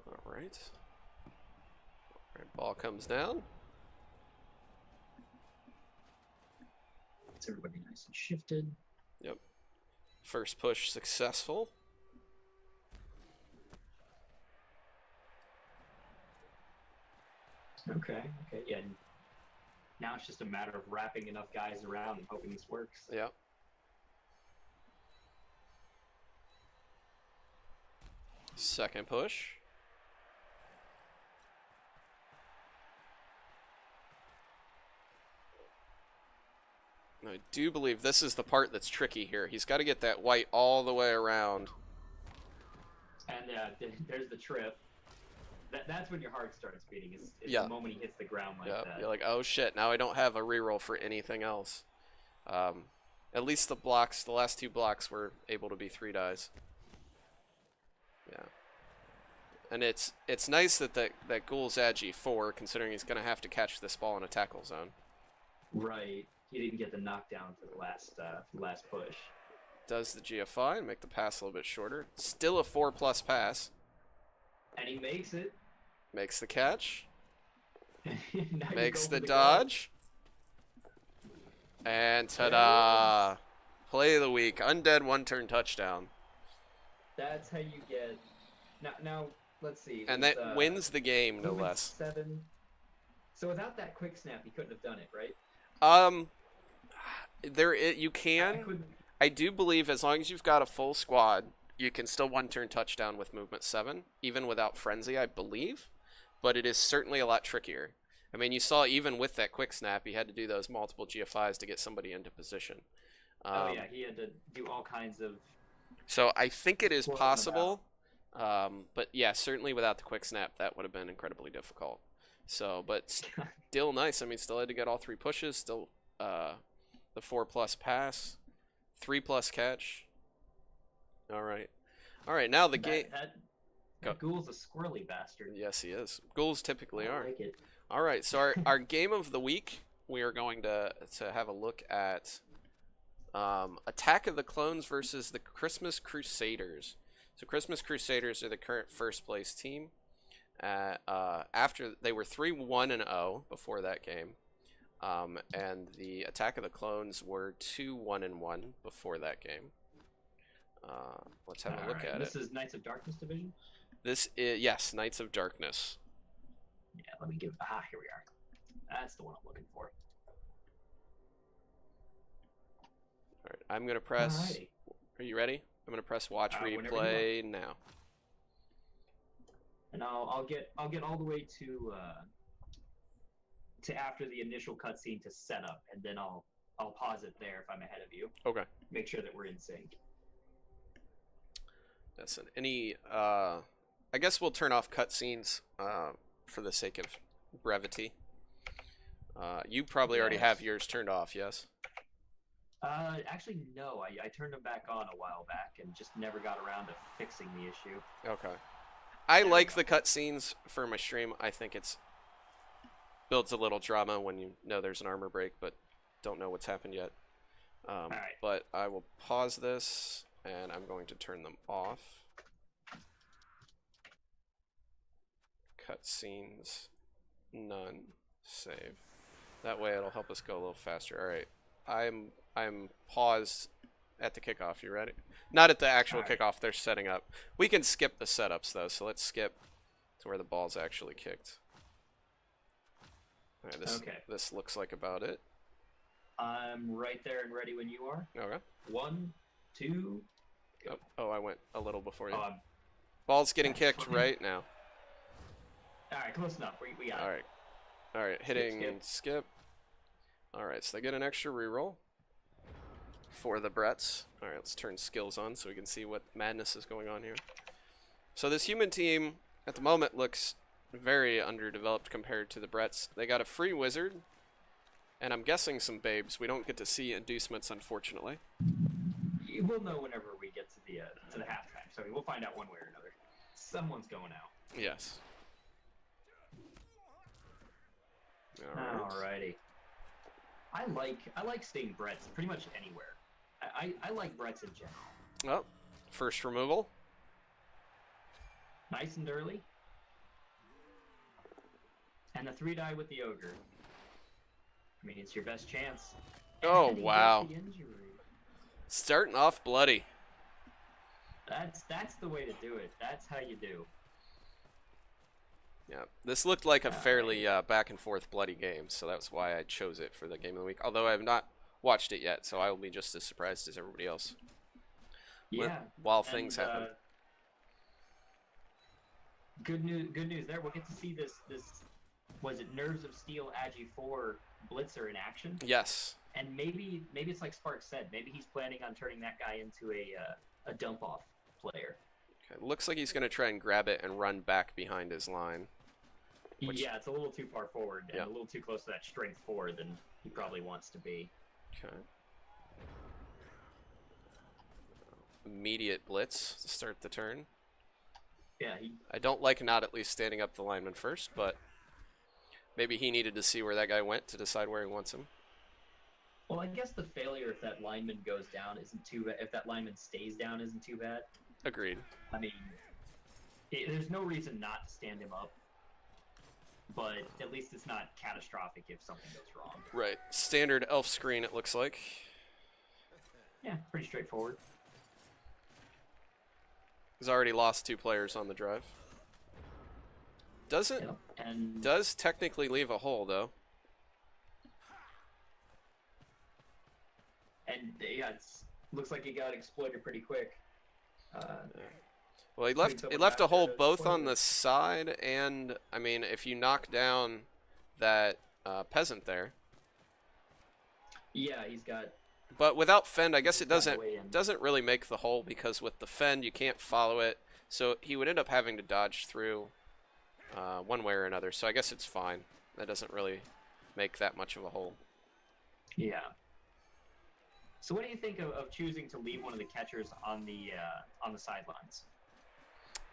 All right. Ball comes down. It's everybody nice and shifted. Yep. First push successful. Okay. Yeah. Now it's just a matter of wrapping enough guys around and hoping this works. Yep. Second push. I do believe this is the part that's tricky here. He's got to get that white all the way around. And there's the trip. That's when your heart starts beating. Is Yeah. the moment he hits the ground like Yep. that. You're like, oh shit, now I don't have a reroll for anything else. At least the blocks, the last two blocks were able to be 3 dies. Yeah. And it's nice that Ghoul's Agi 4, considering he's going to have to catch this ball in a tackle zone. Right. He didn't get the knockdown for the last push. Does the GFI and make the pass a little bit shorter. Still a 4+ pass. And he makes it. Makes the catch. Now you Makes go the for dodge. And ta-da! Play of the week. Undead 1-turn touchdown. That's how you get... Now let's see. And that wins the game, no movement less. 7. So without that quick snap, he couldn't have done it, right? You can. I do believe as long as you've got a full squad, you can still 1-turn touchdown with movement 7, even without frenzy, I believe. But it is certainly a lot trickier. I mean, you saw even with that quick snap, he had to do those multiple GFIs to get somebody into position. Oh yeah, he had to do all kinds of... So I think it is possible. But yeah, certainly without the quick snap, that would have been incredibly difficult. So, but still nice. I mean, still had to get all 3 pushes. Still, the 4+ pass, 3+ catch. All right. Now the game. That Ghoul's a squirrely bastard. Yes, he is. Ghouls typically are. I like it. All right. So our game of the week, we are going to have a look at Attack of the Clones versus the Christmas Crusaders. So Christmas Crusaders are the current first place team. After they were 3-1-0 before that game, and the Attack of the Clones were 2-1-1 before that game. Let's have a look at it. This is Knights of Darkness division. This is, yes, Knights of Darkness. Yeah, let me give. Here we are. That's the one I'm looking for. All right, I'm gonna press. Alrighty. Are you ready? I'm gonna press watch replay now. And I'll get all the way to after the initial cutscene to set up, and then I'll pause it there if I'm ahead of you. Okay. Make sure that we're in sync. Listen, I guess we'll turn off cutscenes for the sake of brevity. You probably already have yours turned off, yes? Actually, no. I turned them back on a while back and just never got around to fixing the issue. Okay. I like the cutscenes for my stream. I think it's builds a little drama when you know there's an armor break, but don't know what's happened yet. Alright. But I will pause this, and I'm going to turn them off. Cutscenes, none, save. That way it'll help us go a little faster. All right, I'm paused at the kickoff. You ready? Not at the actual kickoff. They're setting up. We can skip the setups though, so let's to where the ball's actually kicked. All right, this looks like about it. I'm right there and ready when you are. Okay. 1, 2, go. Oh, I went a little before you. Oh, Ball's getting kicked right now. all right, close enough. We got it. All right, hitting Skip. skip. All right, so they get an extra reroll for the Bretts. All right, let's turn skills on so we can see what madness is going on here. So this human team at the moment looks very underdeveloped compared to the Bretts. They got a free wizard, and I'm guessing some babes. We don't get to see inducements, unfortunately. We'll know whenever we get to the halftime. So we'll find out one way or another. Someone's going out. Yes. Alrighty. I like seeing Bretts pretty much anywhere. I like Bretts in general. Oh, first removal. Nice and early. And the 3-die with the ogre. I mean, it's your best chance. Oh, and wow. the injury. Starting off bloody. That's the way to do it. That's how you do. Yeah, this looked like a fairly back and forth bloody game, so that's why I chose it for the game of the week. Although I have not watched it yet, so I will be just as surprised as everybody else. Yeah. While things happen. Good news there. We'll get to see this was it Nerves of Steel Agi 4 Blitzer in action? Yes. And maybe it's like Spark said. Maybe he's planning on turning that guy into a dump off player. Okay, looks like he's going to try and grab it and run back behind his line. Yeah, it's a little too far forward and yeah, a little too close to that strength 4 than he probably wants to be. Okay. Immediate blitz to start the turn. Yeah, I don't like not at least standing up the lineman first, but maybe he needed to see where that guy went to decide where he wants him. Well, I guess the failure if that lineman goes down isn't too bad. If that lineman stays down isn't too bad. Agreed. I mean, there's no reason not to stand him up, but at least it's not catastrophic if something goes wrong. Right. Standard elf screen, it looks like. Yeah, pretty straightforward. He's already lost 2 players on the drive. Does technically leave a hole, though. And yeah, looks like he got exploited pretty quick. Well, he left a hole both on the side and, I mean, if you knock down that peasant there. Yeah, he's got. But without fend, I guess it doesn't really make the hole, because with the fend you can't follow it. So he would end up having to dodge through one way or another. So I guess it's fine. That doesn't really make that much of a hole. Yeah. So what do you think of choosing to leave one of the catchers on the sidelines?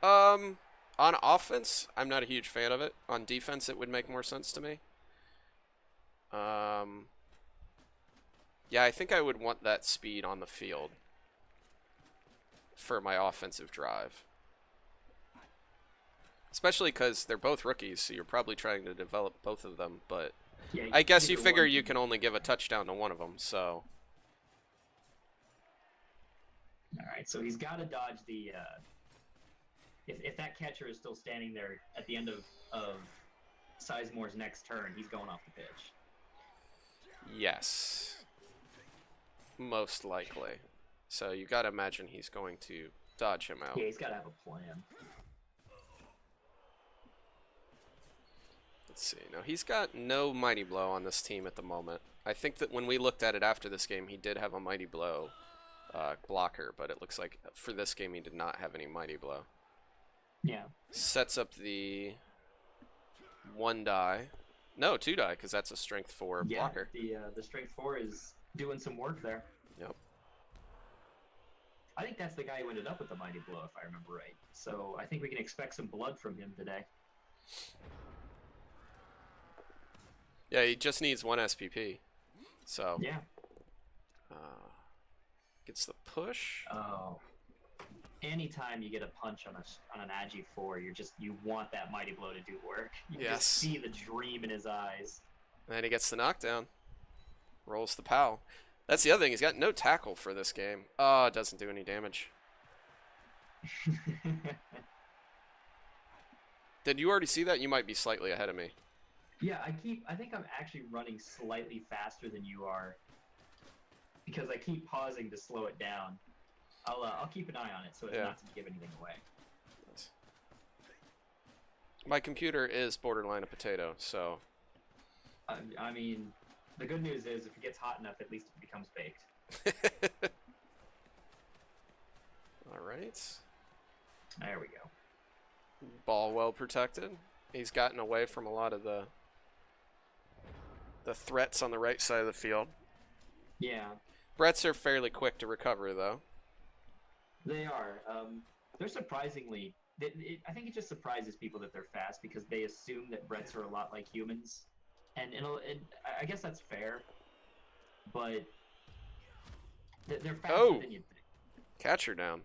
On offense, I'm not a huge fan of it. On defense, it would make more sense to me. Yeah, I think I would want that speed on the field for my offensive drive. Especially because they're both rookies, so you're probably trying to develop both of them. But yeah, I guess you figure you can only give a touchdown to one of them, so. All right, so he's got to dodge the. If that catcher is still standing there at the end of Sizemore's next turn, he's going off the pitch. Yes. Most likely. So you got to imagine he's going to dodge him out. Yeah, he's got to have a plan. Let's see. Now, he's got no Mighty Blow on this team at the moment. I think that when we looked at it after this game, he did have a Mighty Blow blocker, but it looks like for this game he did not have any Mighty Blow. Yeah. Sets up the 1-die. No, 2-die, because that's a strength 4 blocker. Yeah, the strength 4 is doing some work there. Yep. I think that's the guy who ended up with the Mighty Blow, if I remember right. So I think we can expect some blood from him today. Yeah, he just needs 1 SPP. So. Yeah. Gets the push. Oh. Anytime you get a punch on an Agi 4, you want that Mighty Blow to do work. You just see the dream in his eyes. And he gets the knockdown. Rolls the POW. That's the other thing. He's got no tackle for this game. Oh, it doesn't do any damage. Did you already see that? You might be slightly ahead of me. Yeah, I think I'm actually running slightly faster than you are because I keep pausing to slow it down. I'll keep an eye on it so as not to give anything away. My computer is borderline a potato, so. I mean, the good news is if it gets hot enough, at least it becomes baked. All right. There we go. Ball well protected. He's gotten away from a lot of the threats on the right side of the field. Yeah. Bretts are fairly quick to recover, though. They are. They're surprisingly. I think it just surprises people that they're fast because they assume that Bretts are a lot like humans, and I guess that's fair. But they're faster than you'd think. Catcher down.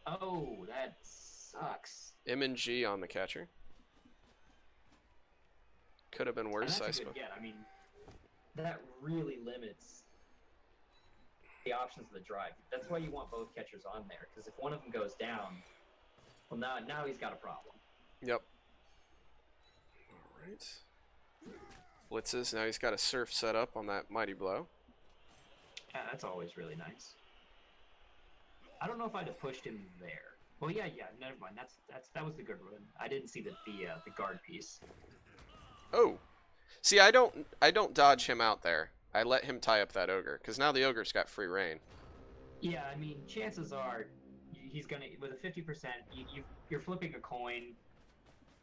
Oh, that sucks. M&G on the catcher. Could have been worse, I suppose. Yeah, I mean, that really limits the options of the drive. That's why you want both catchers on there, because if one of them goes down, well, now he's got a problem. Yep. All right. Blitzes. Now he's got a surf set up on that mighty blow. Yeah, that's always really nice. I don't know if I'd have pushed him there. Well, yeah, never mind. That was the good run. I didn't see the guard piece. Oh, see, I don't dodge him out there. I let him tie up that ogre because now the ogre's got free reign. Yeah, I mean, chances are he's gonna with a 50%. You're flipping a coin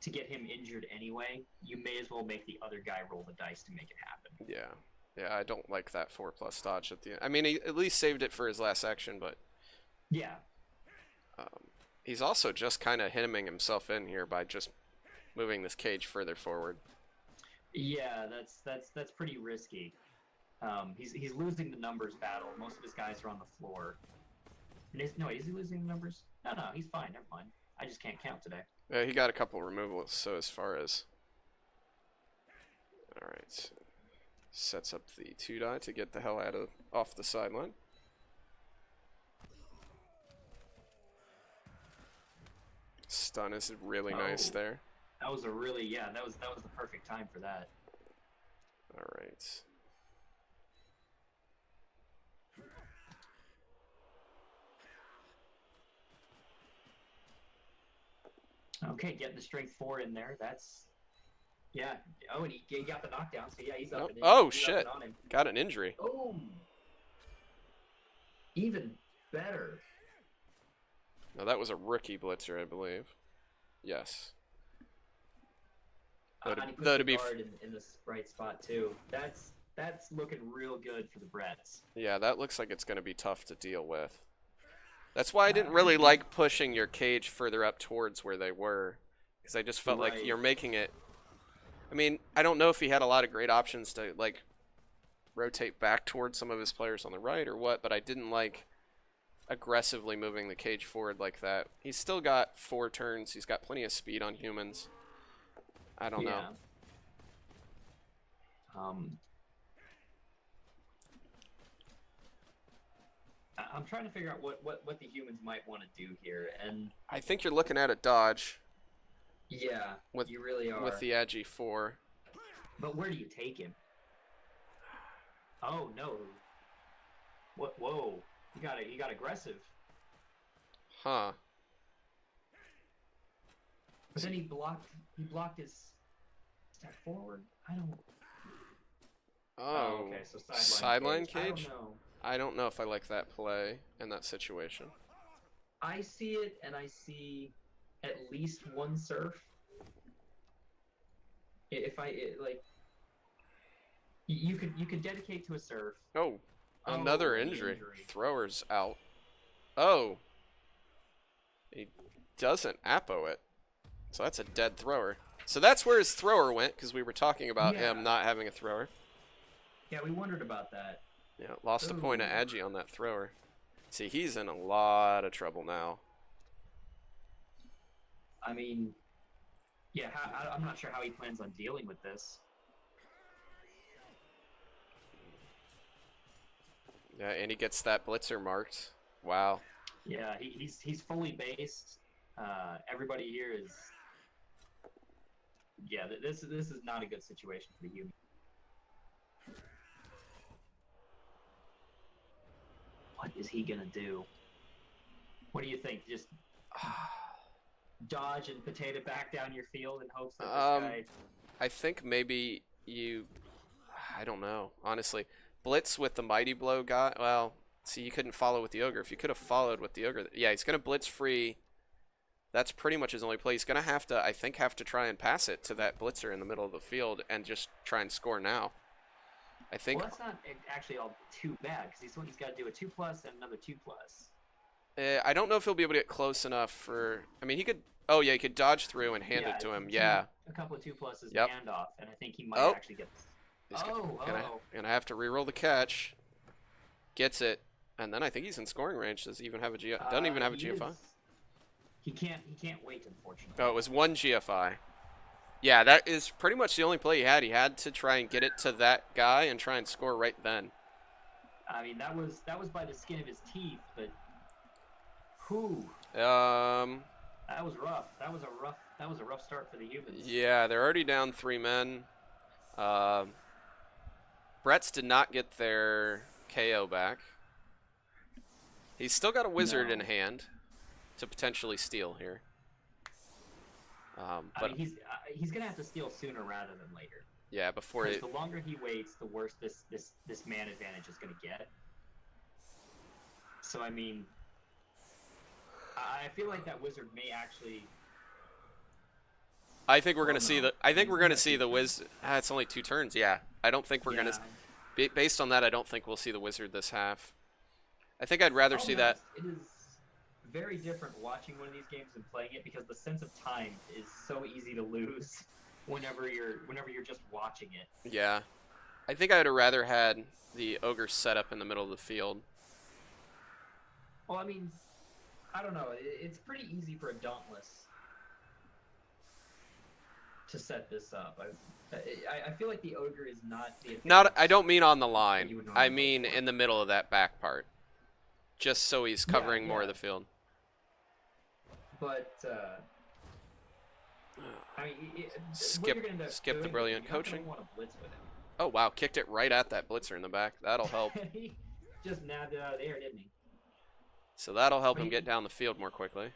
to get him injured anyway. You may as well make the other guy roll the dice to make it happen. Yeah, I don't like that 4+ dodge at the end. I mean, he at least saved it for his last action, but yeah. He's also just kind of hemming himself in here by just moving this cage further forward. Yeah, that's pretty risky. He's losing the numbers battle. Most of his guys are on the floor. No, is he losing the numbers? No, he's fine. Never mind. I just can't count today. Yeah, he got a couple removals. So as far as, all right, sets up the 2-die to get the hell off the sideline. Stun is really nice there. That was that was the perfect time for that. All right. Okay, getting the strength 4 in there. That's yeah. Oh, and he got the knockdown. So yeah, he's up. Oh shit! Got an injury. Oh, even better. No, that was a rookie blitzer, I believe. Yes. And he put the guard in this right spot too. That's looking real good for the Bretts. Yeah, that looks like it's going to be tough to deal with. That's why I didn't really like pushing your cage further up towards where they were, because I just felt like you're making it. I mean, I don't know if he had a lot of great options to like rotate back towards some of his players on the right or what, but I didn't like aggressively moving the cage forward like that. He's still got 4 turns. He's got plenty of speed on humans. I don't know. I'm trying to figure out what the humans might want to do here, and I think you're looking at a dodge. Yeah, you really are. With the Agi 4. But where do you take him? Oh no! What? Whoa! He got aggressive. Huh. But then he blocked his step forward. I don't. Oh. Okay. So sideline cage. I don't know. I don't know if I like that play in that situation. I see it, and I see at least one surf. If like, you could dedicate to a surf. Oh, another injury. Thrower's out. Oh. He doesn't Appo it. So that's a dead thrower. So that's where his thrower went, because we were talking about him not having a thrower. Yeah, we wondered about that. Yeah, lost a point of Agi on that thrower. See, he's in a lot of trouble now. I mean, yeah, I'm not sure how he plans on dealing with this. Yeah, and he gets that blitzer marked. Wow. Yeah, he's fully based. Everybody here is Yeah, this is not a good situation for the human. What is he gonna do? What do you think? Just dodge and potato back down your field in hopes that this guy. I think maybe you. I don't know, honestly. Blitz with the Mighty Blow guy. Well, see, you couldn't follow with the Ogre. If you could have followed with the Ogre, yeah, he's gonna blitz free. That's pretty much his only play. He's gonna have to, I think, try and pass it to that blitzer in the middle of the field and just try and score now. I think. Well, that's not actually all too bad because he's got to do a 2+ and another 2+. I don't know if he'll be able to get close enough for. I mean, he could. Oh yeah, he could dodge through and hand it to him. Yeah. A couple of 2+, Yep. handoff, and I think he might actually get this. He's gonna have to re-roll the catch. Gets it, and then I think he's in scoring range. Does he even have a G? Doesn't even have a GFI. He can't wait, unfortunately. Oh, it was 1 GFI. Yeah, that is pretty much the only play he had. He had to try and get it to that guy and try and score right then. I mean, that was by the skin of his teeth, but whew. That was rough. That was a rough start for the humans. Yeah, they're already down 3 men. Brett's did not get their KO back. He's still got a wizard in hand to potentially steal here. But I mean, he's gonna have to steal sooner rather than later. Yeah, before the longer he waits, the worse this man advantage is gonna get. So I mean, I feel like that wizard may actually. I think we're gonna see the. I think we're gonna see the wizard. It's only 2 turns. Yeah, I don't think we're gonna. Based on that, I don't think we'll see the wizard this half. I think I'd rather see that. It is very different watching one of these games and playing it because the sense of time is so easy to lose whenever you're just watching it. Yeah, I think I'd have rather had the ogre set up in the middle of the field. Well, I mean, I don't know. It's pretty easy for a Dauntless to set this up. I feel like the ogre is not the. I don't mean on the line. I mean in the middle of that back part, just so he's covering more of the field. But I mean, skip the brilliant coaching. Want to blitz with him. Oh wow, kicked it right at that blitzer in the back. That'll help. He just nabbed it out of the air, didn't he? So that'll help him get down the field more quickly.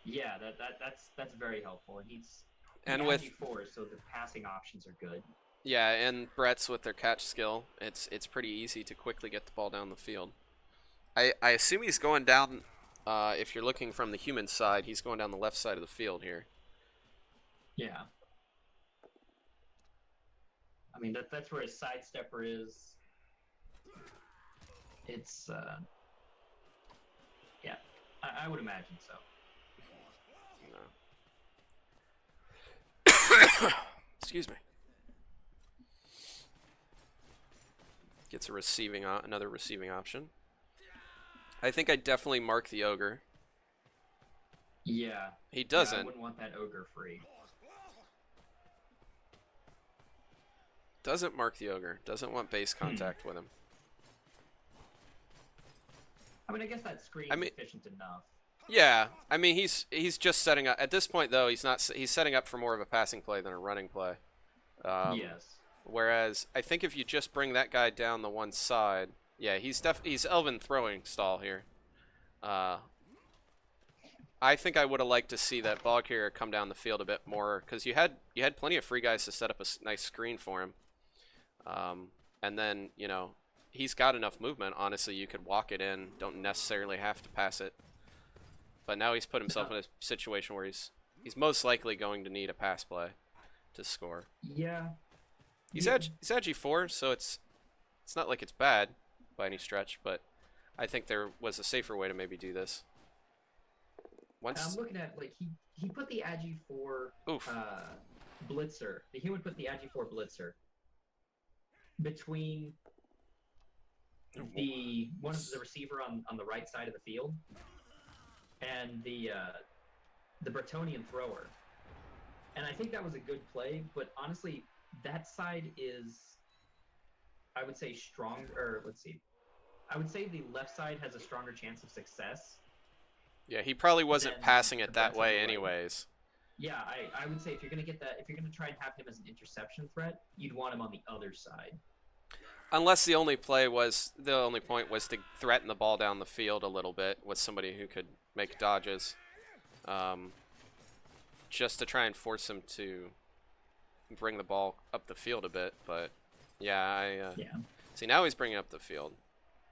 Yeah, that's very helpful, and he's with 4, so the passing options are good. Yeah, and Brett's with their catch skill, it's pretty easy to quickly get the ball down the field. I assume he's going down. If you're looking from the human side, he's going down the left side of the field here. Yeah. I mean, that's where his sidestepper is. It's, yeah, I would imagine so. No. Excuse me. Gets a another receiving option. I think I'd definitely mark the ogre. Yeah. He doesn't. Yeah, I wouldn't want that ogre free. Doesn't mark the ogre. Doesn't want base contact with him. I mean, I guess that screen is efficient enough. Yeah, I mean he's just setting up. At this point though, he's setting up for more of a passing play than a running play. Yes. Whereas I think if you just bring that guy down the one side, yeah, he's Elven throwing stall here. I think I would have liked to see that ball carrier come down the field a bit more because you had plenty of free guys to set up a nice screen for him. And then he's got enough movement. Honestly, you could walk it in. Don't necessarily have to pass it. But now he's put himself in a situation where he's most likely going to need a pass play to score. Yeah. He's at G4, so it's not like it's bad by any stretch, but I think there was a safer way to maybe do this. I'm looking at he put the Agi4 blitzer. The human put the Agi4 blitzer between the receiver on the right side of the field and the Bretonnian thrower. And I think that was a good play, but honestly, that side is, I would say, stronger. Let's see. I would say the left side has a stronger chance of success. Yeah, he probably wasn't passing it that way anyways. Yeah, I would say if you're gonna get that, if you're gonna try and have him as an interception threat, you'd want him on the other side. Unless the only point was to threaten the ball down the field a little bit with somebody who could make dodges, just to try and force him to bring the ball up the field a bit. But yeah, Yeah. see, now he's bringing up the field.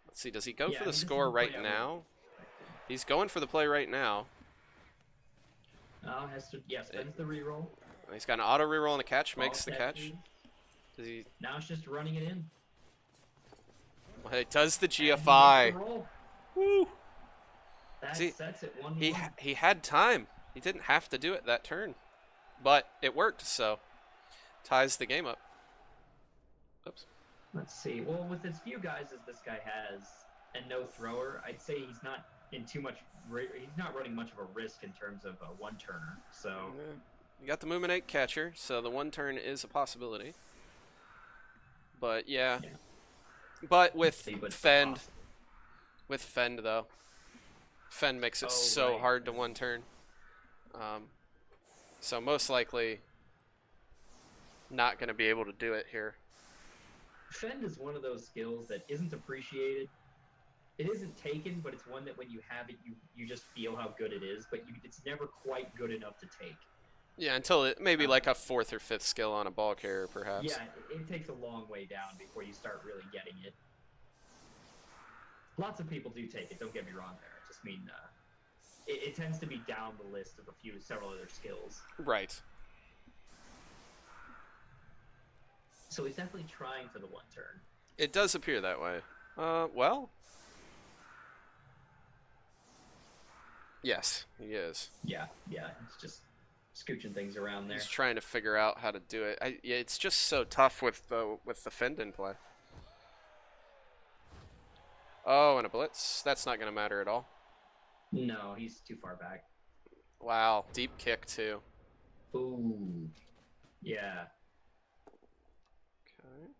Let's see, does he go for the score right now? He's going for the play right now. Oh, has to, yeah, spends the reroll. He's got an auto reroll and a catch, Ball makes the catch. catches. Does he? Now it's just running it in. Well, he does the And he makes GFI. the roll. Woo! That See, sets it 1-1. He had time. He didn't have to do it that turn, but it worked. So ties the game up. Oops. Let's see. Well, with as few guys as this guy has and no thrower, I'd say he's not in too much. He's not running much of a risk in terms of a one-turner. So Yeah. You got the movement 8 catcher, so the one turn is a possibility. But yeah. But with see, but it's Fend, possible. with Fend though, Fend makes it Oh, so right. hard to one turn. So most likely not going to be able to do it here. Fend is one of those skills that isn't appreciated. It isn't taken, but it's one that when you have it, you just feel how good it is. But it's never quite good enough to take. Yeah, until it maybe like a 4th or 5th skill on a ball carrier, perhaps. Yeah, it takes a long way down before you start really getting it. Lots of people do take it. Don't get me wrong there. I just mean it tends to be down the list of several other skills. Right. So he's definitely trying for the one turn. It does appear that way. Well. Yes, he is. Yeah, it's just scooching things around there. He's trying to figure out how to do it. Yeah, it's just so tough with the Fend in play. Oh, and a blitz. That's not going to matter at all. No, he's too far back. Wow, deep kick too. Ooh, yeah. Okay.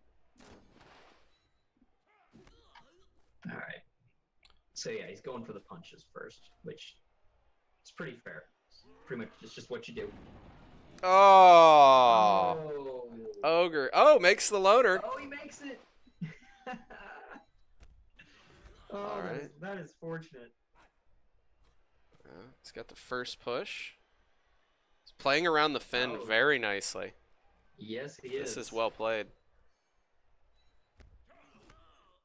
All right. So yeah, he's going for the punches first, which is pretty fair. Pretty much, it's just what you do. Oh, Oh. ogre. Oh, makes the loner. Oh, he makes it. Oh, All right. that is fortunate. He's got the first push. He's playing around the Fend Oh. very nicely. Yes, he is. This is well played.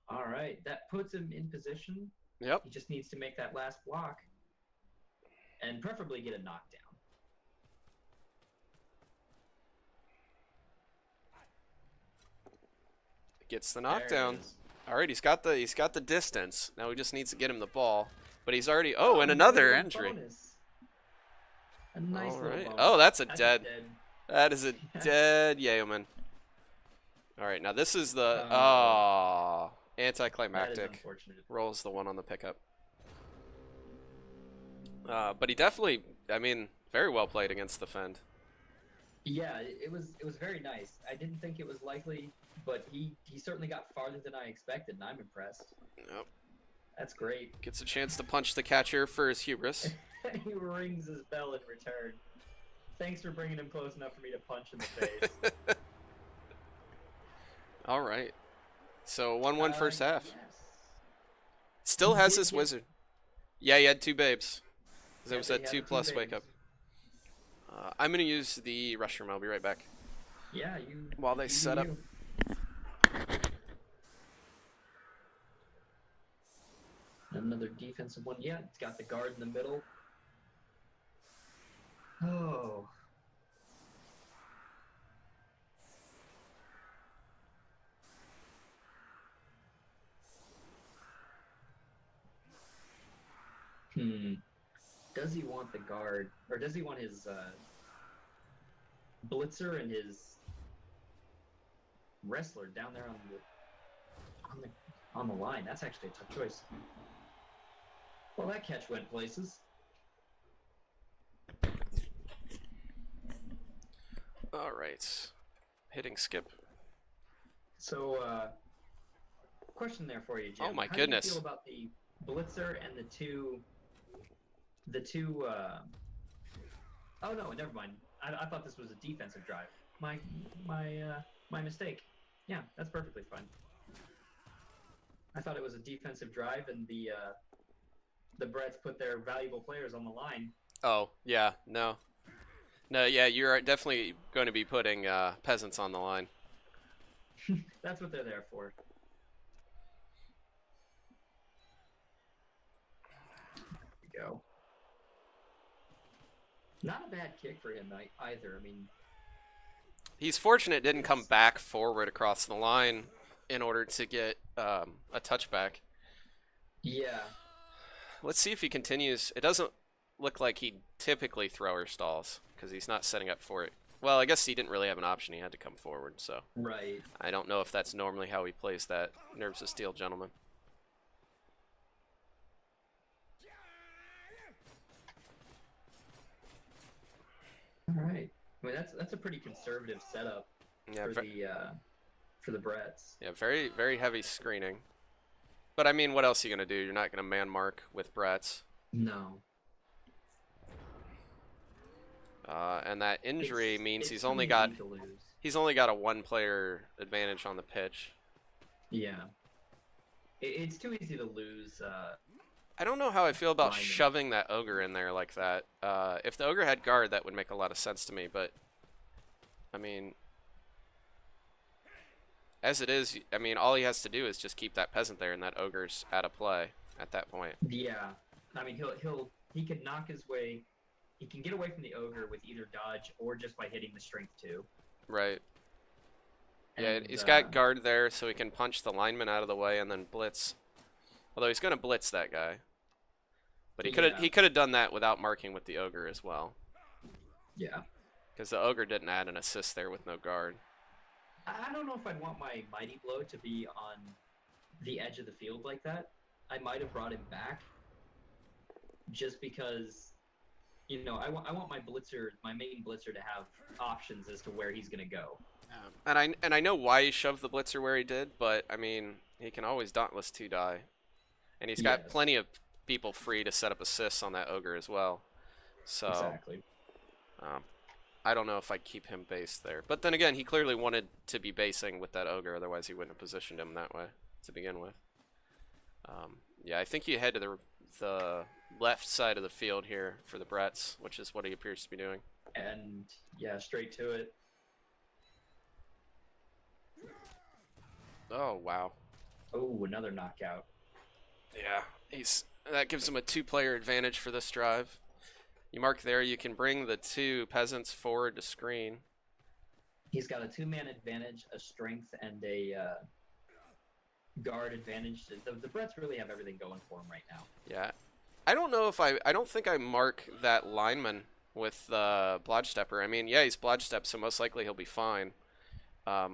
All right, that puts him in position. Yep. He just needs to make that last block, and preferably get a knockdown. Gets the There it knockdown. is. All right, he's got the distance. Now he just needs to get him the ball. But he's already. Oh, and a another little injury. bonus. A nice All little right. bonus. Oh, that's a That's dead. That is a dead Yeoman. All right, now this is the That is anticlimactic. unfortunate. Rolls the one on the pickup. But he definitely, I mean, very well played against the Fend. Yeah, it was very nice. I didn't think it was likely, but he certainly got farther than I expected, and I'm impressed. Yep. That's great. Gets a chance to punch the catcher for his hubris. He rings his bell in return. Thanks for bringing him close enough for me to punch in the face. All right. So 1-1 first half. Yes. Still He has did his get- wizard. Yeah, he had 2 babes. Because it Yeah, was they at had 2 the plus two wake up. babies. I'm going to use the rush room. I'll be right back. Yeah, you. While they you do set up. you. Another defensive one. Yeah, it's got the guard in the middle. Oh. Does he want the guard, or does he want his blitzer and his wrestler down there on the line? That's actually a tough choice. Well, that catch went places. All right. Hitting skip. So, question there for you, Jim. Oh my How goodness. do you feel about the blitzer and the two Oh no, never mind. I thought this was a defensive drive. My mistake. Yeah, that's perfectly fine. I thought it was a defensive drive, and the Bretts put their valuable players on the line. Oh, yeah, no. No, yeah, you're definitely going to be putting peasants on the line. That's what they're there for. There we go. Not a bad kick for him either. I mean, He's fortunate it didn't come back forward across the line in order to get a touchback. yeah. Let's see if he continues. It doesn't look like he typically thrower stalls because he's not setting up for it. Well, I guess he didn't really have an option. He had to come forward, so. Right. I don't know if that's normally how he plays that Nerves of Steel gentleman. All right. I mean, that's a pretty conservative setup Yeah, for the Bretts. yeah, very, very heavy screening. But I mean, what else are you gonna do? You're not gonna man mark with Bretts. No. And that injury means it's he's too only easy got to lose. he's only got a 1-player advantage on the pitch. Yeah. It's too easy to lose. I don't know how I feel about Lineman. shoving that ogre in there like that. If the ogre had guard, that would make a lot of sense to me. But I mean, as it is, I mean, all he has to do is just keep that peasant there, and that ogre's out of play at that point. Yeah. I mean, he can knock his way. He can get away from the ogre with either dodge or just by hitting the strength 2. Right. Yeah, And, he's got guard there, so he can punch the lineman out of the way and then blitz. Although he's gonna blitz that guy. But he could have done that without marking with the ogre as well. Yeah. Because the ogre didn't add an assist there with no guard. I don't know if I'd want my mighty blow to be on the edge of the field like that. I might have brought him back, just because, you know, I want my blitzer, my main blitzer, to have options as to where he's gonna go. And I know why he shoved the blitzer where he did, but I mean, he can always dauntless 2-die, and he's got Yes. plenty of people free to set up assists on that ogre as well. So Exactly. I don't know if I'd keep him based there. But then again, he clearly wanted to be basing with that ogre, otherwise he wouldn't have positioned him that way to begin with. Yeah, I think you head to the left side of the field here for the Bretts, which is what he appears to be doing. And yeah, straight to it. Oh, wow. Oh, another knockout. Yeah, that gives him a 2-player advantage for this drive. You mark there, you can bring the 2 peasants forward to screen. He's got a 2-man advantage, a strength, and a guard advantage. The Bretts really have everything going for him right now. Yeah. I don't know if I don't think I mark that lineman with Blodge Stepper. I mean, yeah, he's Blodge Step, so most likely he'll be fine. I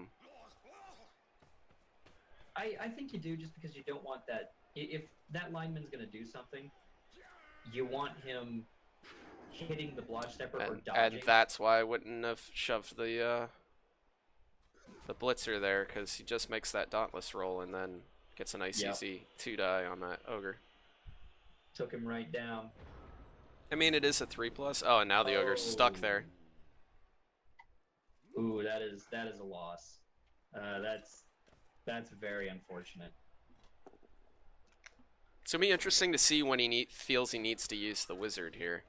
think you do, just because you don't want that. If that lineman's going to do something, you want him hitting the Blodge Stepper or dodging. And that's why I wouldn't have shoved the blitzer there, because he just makes that dauntless roll and then gets a nice easy 2-die on that ogre. Took him right down. I mean, it is a 3+. Oh, and now the ogre's stuck there. Ooh, that is a loss. That's very unfortunate. It's gonna be interesting to see when he feels he needs to use the wizard here.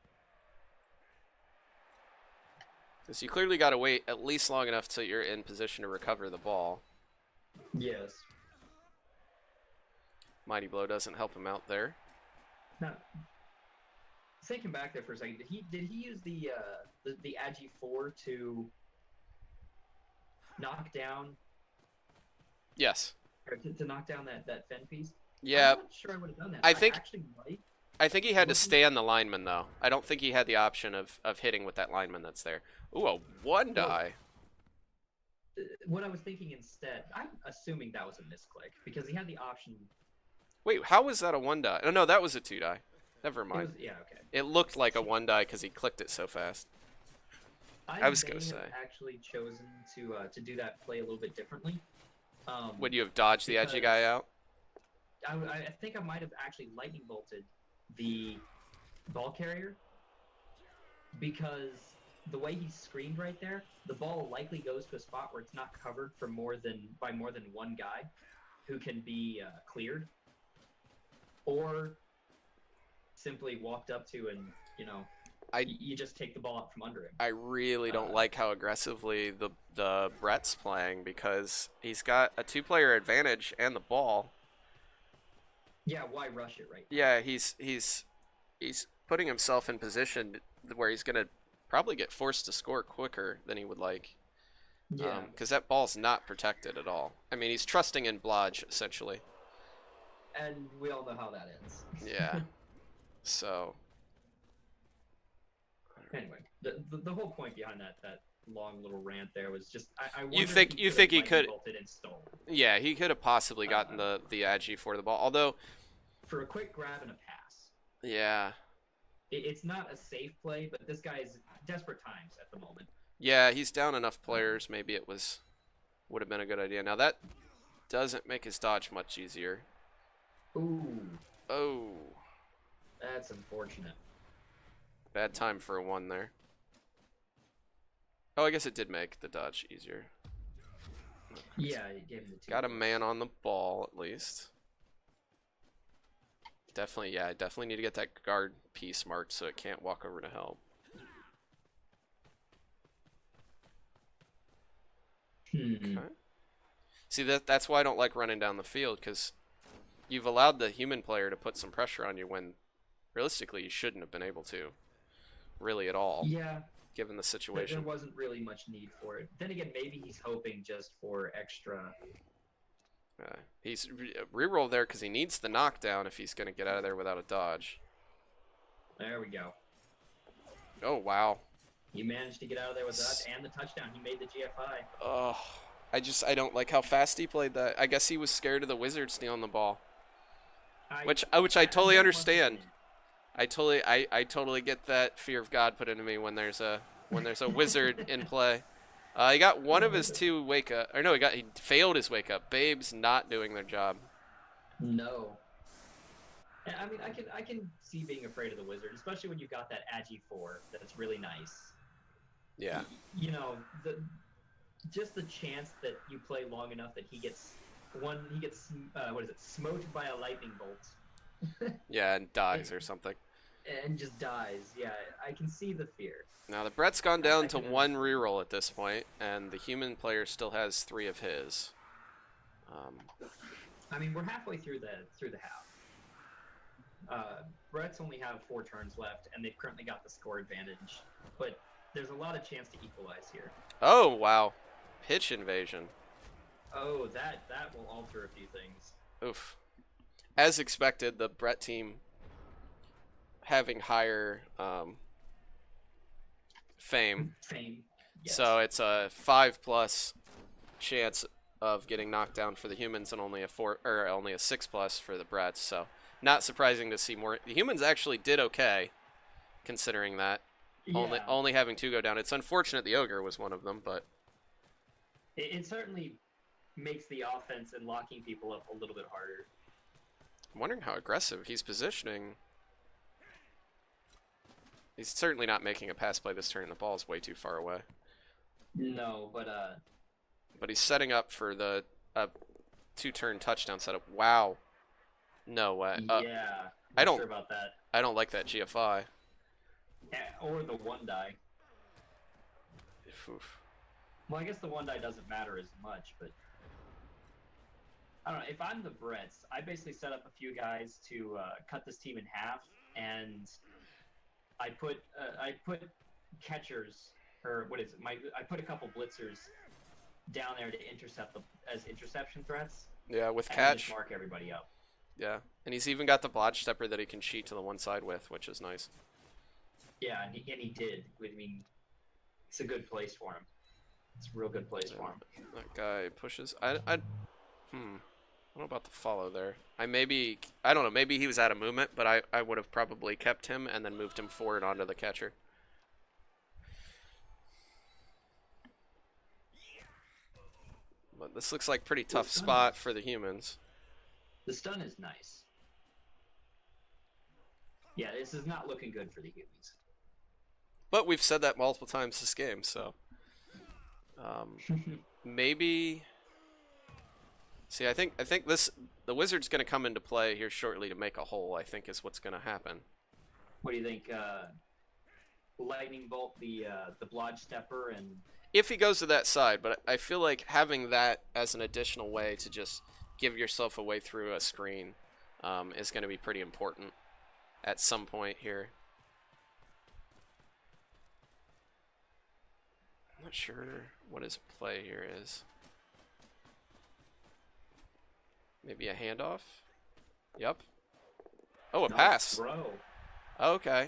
Because you clearly got to wait at least long enough till you're in position to recover the ball. Yes. Mighty Blow doesn't help him out there. Now, thinking back there for a second, did he use the Agi 4 to knock down? Yes. Or to knock down that Fen piece? Yeah. I'm not sure I would have done that. I think actually might. I think he had to stay on the lineman though. I don't think he had the option of hitting with that lineman that's there. Ooh, a 1-die. What I was thinking instead, I'm assuming that was a misclick, because he had the option. Wait, how was that a 1-die? Oh no, that was a 2-die. Never mind. Yeah, okay. It looked like a 1-die because he clicked it so fast. I was gonna say. Actually chosen to do that play a little bit differently. Would you have dodged the edgy guy out? I think I might have actually lightning bolted the ball carrier, because the way he's screened right there, the ball likely goes to a spot where it's not covered for more than one guy who can be cleared, or simply walked up to and you just take the ball out from under him. I really don't like how aggressively the Brett's playing, because he's got a 2-player advantage and the ball. Yeah, why rush it right now? Yeah, he's putting himself in position where he's gonna probably get forced to score quicker than he would like. Yeah. Because that ball's not protected at all. I mean, he's trusting in Blodge, essentially. And we all know how that ends. Yeah. So. Anyway, the whole point behind that long little rant there was just I You wonder think if he could? bolted and stole. Yeah, he could have possibly gotten the agi for the ball. Although, for a quick grab and a pass. Yeah. It's not a safe play, but this guy is desperate times at the moment. Yeah, he's down enough players. Maybe it would have been a good idea. Now that doesn't make his dodge much easier. Ooh. Oh. That's unfortunate. Bad time for a 1 there. Oh, I guess it did make the dodge easier. Yeah, it gave him the 2. Got a man on the ball at least. Definitely, yeah, I definitely need to get that guard piece marked so it can't walk over to help. Okay. See, that's why I don't like running down the field, because you've allowed the human player to put some pressure on you when realistically you shouldn't have been able to, really at all. Yeah. Given the situation. There wasn't really much need for it. Then again, maybe he's hoping just for extra. He's reroll there because he needs the knockdown if he's going to get out of there without a dodge. There we go. Oh, wow. He managed to get out of there with that and the touchdown. He made the GFI. Oh, I don't like how fast he played that. I guess he was scared of the wizard stealing the ball. Which I totally understand. I totally get that fear of God put into me when there's a wizard in play. He got one of his 2 wake up, or no, he failed his wake up. Babe's not doing their job. No. And I mean, I can see being afraid of the wizard, especially when you've got that Agi 4 that's really nice. Yeah. Just the chance that you play long enough that he gets smote by a lightning bolt. Yeah, and dies or something. And just dies. Yeah, I can see the fear. Now the Brett's gone down to 1 reroll at this point, and the human player still has 3 of his. I mean, we're halfway through the half. Brett's only have 4 turns left, and they've currently got the score advantage. But there's a lot of chance to equalize here. Oh wow, pitch invasion. Oh, that will alter a few things. Oof. As expected, the Brett team having higher fame. Yes. So it's a 5+ chance of getting knocked down for the humans, and only a 6+ for the Bretts. So not surprising to see more. The humans actually did okay, considering that. Yeah. Only having 2 go down. It's unfortunate the ogre was one of them, but it certainly makes the offense and locking people up a little bit harder. I'm wondering how aggressive he's positioning. He's certainly not making a pass play this turn. The ball's way too far away. No, but he's setting up for the 2-turn touchdown setup. Wow. No way. Yeah. I don't sure about that. I don't like that GFI. Or the 1 die. Oof. Well, I guess the 1 die doesn't matter as much, but I don't know. If I'm the Bretts, I basically set up a few guys to cut this team in half, and I put catchers, or what is it? I put a couple blitzers down there to intercept as interception threats. Yeah, with and catch. Just mark everybody up. Yeah, and he's even got the blodge stepper that he can cheat to the one side with, which is nice. Yeah, and he did. I mean, it's a good place for him. It's a real good place for him. That guy pushes. I don't know about the follow there. I don't know, maybe he was out of movement, but I would have probably kept him and then moved him forward onto the catcher. But this looks like pretty tough spot for the humans. The stun is nice. Yeah, this is not looking good for the humans. But we've said that multiple times this game, so maybe. See, I think the wizard's going to come into play here shortly to make a hole. I think is what's going to happen. What do you think? Lightning bolt the blodge stepper and. If he goes to that side, but I feel like having that as an additional way to just give yourself a way through a screen is going to be pretty important at some point here. I'm not sure what his play here is. Maybe a handoff? Yep. Oh, a pass. Throw. Okay.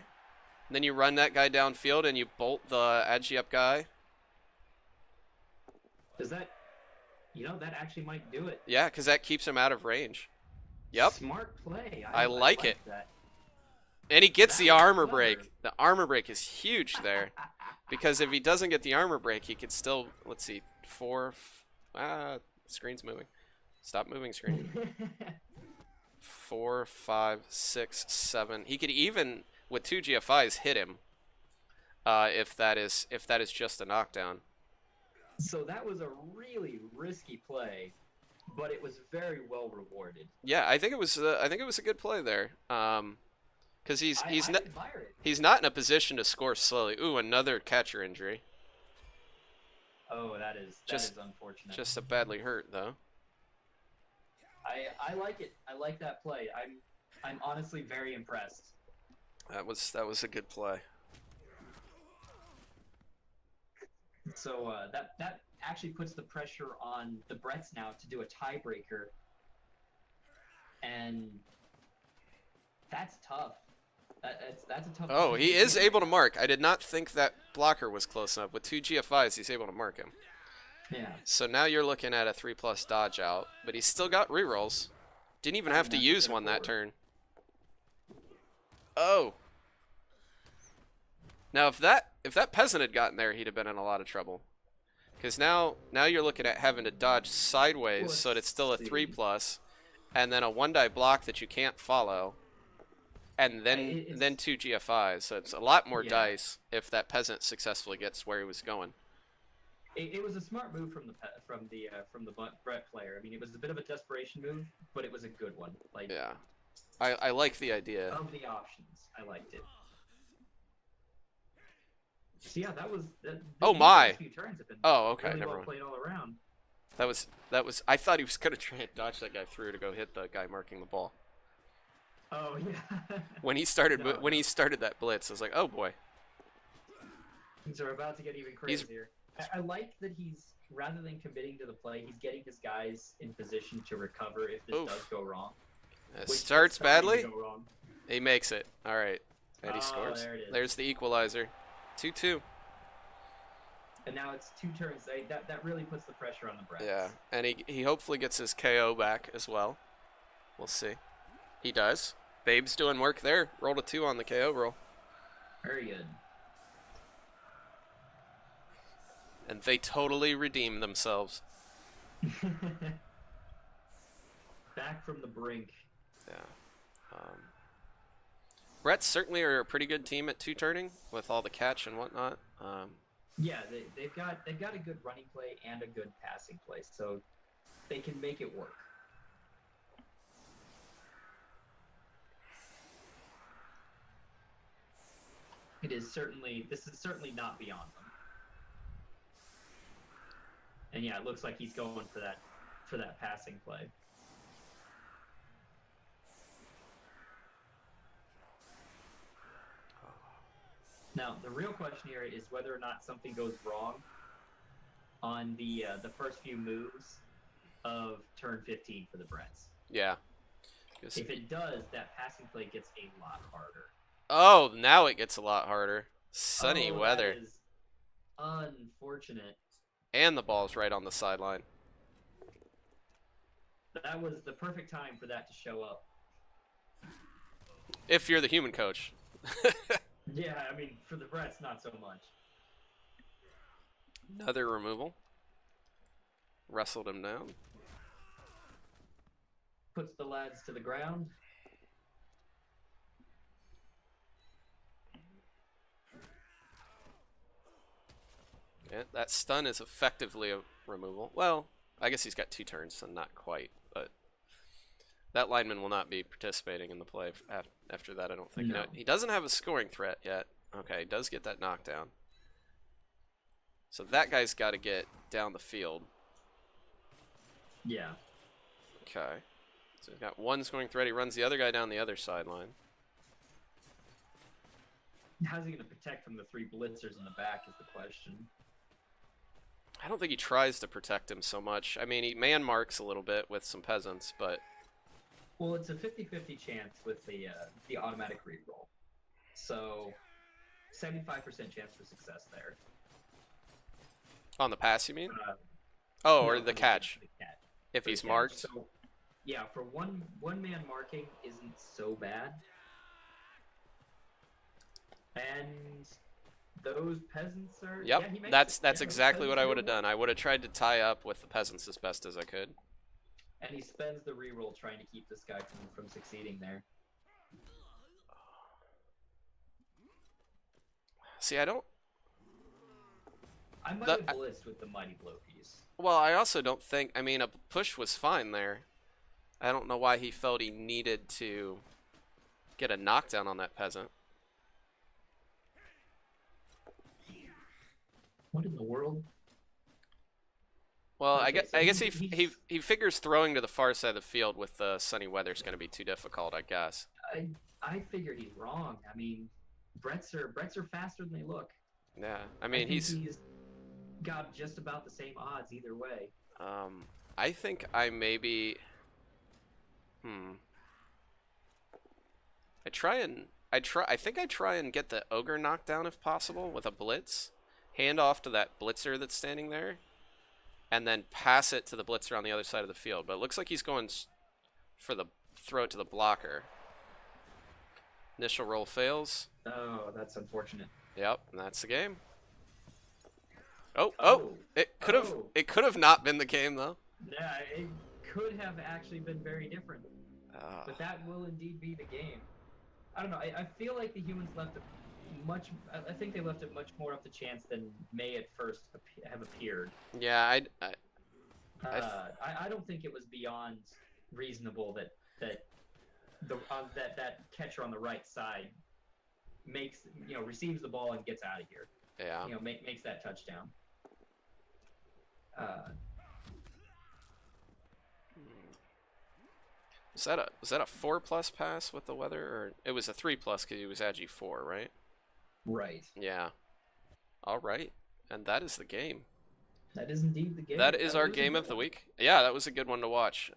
And then you run that guy downfield and you bolt the agi up guy. Does that, that actually might do it. Yeah, because that keeps him out of range. Yep. Smart play. I like it. That. And he gets the armor clever. break. The armor break is huge there. Because if he doesn't get the armor break, he could still, let's see, screen's moving. Stop moving, screen. 4, 5, 6, 7. He could even, with 2 GFIs, hit him. If that is just a knockdown. So that was a really risky play, but it was very well rewarded. Yeah, I think it was a good play there. Because he's not in a position to score slowly. Ooh, another catcher injury. Oh, that is unfortunate. Just a badly hurt though. I like it. I like that play. I'm honestly very impressed. That was a good play. So that actually puts the pressure on the Bretts now to do a tiebreaker, and that's tough. That's a tough. Oh, he is able to mark. I did not think that blocker was close enough. With 2 GFIs, he's able to mark him. Yeah. So now you're looking at a 3+ dodge out, but he's still got rerolls. Didn't even have to use one that turn. Oh. Now if that peasant had gotten there, he'd have been in a lot of trouble. Because now you're looking at having to dodge sideways so that it's still a 3+, and then a 1-die block that you can't follow, and then 2 GFIs. So it's a lot more dice if that peasant successfully gets where he was going. It was a smart move from the Brett player. I mean, it was a bit of a desperation move, but it was a good one. Like, yeah, I like the idea. Of the options, I liked it. So yeah, that was. Oh my! Few turns have been okay, really never well mind. played all around. That was. I thought he was gonna try and dodge that guy through to go hit the guy marking the ball. Oh yeah. When he started that blitz, I was like, oh boy. Things are about to get even crazier. I like that he's, rather than committing to the play, he's getting his guys in position to recover if this does go wrong. It starts badly. He makes it. All right, and he scores. There it is. There's the equalizer. 2-2. And now it's 2 turns. That really puts the pressure on the Bretts. Yeah, and he hopefully gets his KO back as well. We'll see. He does. Babe's doing work there. Rolled a 2 on the KO roll. Very good. And they totally redeem themselves. Back from the brink. Yeah. Bretts certainly are a pretty good team at 2-turning with all the catch and whatnot. Yeah, they've got a good running play and a good passing play, so they can make it work. This is certainly not beyond them. And yeah, it looks like he's going for that passing play. Now, the real question here is whether or not something goes wrong on the first few moves of turn 15 for the Bretts. Yeah. If it does, that passing play gets a lot harder. Oh, now it gets a lot harder. Sunny weather. That is unfortunate. And the ball's right on the sideline. That was the perfect time for that to show up. If you're the human coach. Yeah, I mean, for the Bretts, not so much. Another removal. Wrestled him down. Puts the lads to the ground. Yeah, that stun is effectively a removal. Well, I guess he's got 2 turns, so not quite, but that lineman will not be participating in the play after that, I don't think. No. No, he doesn't have a scoring threat yet. Okay, he does get that knockdown. So that guy's got to get down the field. Yeah. Okay. So he's got 1 scoring threat. He runs the other guy down the other sideline. How's he going to protect from the 3 blitzers in the back is the question. I don't think he tries to protect him so much. I mean, he man marks a little bit with some peasants, but... Well, it's a 50-50 chance with the automatic reroll. So, 75% chance for success there. On the pass, you mean? No, or the catch. The catch. If For the he's catch. marked. So, yeah, for one man marking isn't so bad. And those peasants are... Yep, yeah, he makes that's it. Yeah, those exactly what peasants I do would have well. done. I would have tried to tie up with the peasants as best as I could. And he spends the reroll trying to keep this guy from succeeding there. See, I don't... I might have blitzed with the Mighty Blow piece. Well, I also don't think... I mean, a push was fine there. I don't know why he felt he needed to get a knockdown on that peasant. What in the world? Well, Okay, so I guess he's- he figures throwing to the far side of the field with the sunny weather is going to be too difficult, I guess. I figured he's wrong. I mean, Bretts are faster than they look. Yeah, I I mean, think he's got just about the same odds either way. I think I maybe... I think I try and get the ogre knockdown if possible with a blitz. Hand off to that blitzer that's standing there. And then pass it to the blitzer on the other side of the field. But it looks like he's going for the throw it to the blocker. Initial roll fails. Oh, that's unfortunate. Yep, and that's the game. Oh! It could have not been the game though. Yeah, it could have actually been very different. But that will indeed be the game. I don't know. I feel like the humans left it much. I think they left it much more up to chance than may at first have appeared. Yeah, I don't think it was beyond reasonable that that catcher on the right side receives the ball and gets out of here. Yeah. Makes that touchdown. Was that a 4+ pass with the weather, or it was a 3+ because he was agi 4, right? Right. Yeah. All right, and that is the game. That is indeed the game. That is our game of the week. Yeah, that was a good one to watch.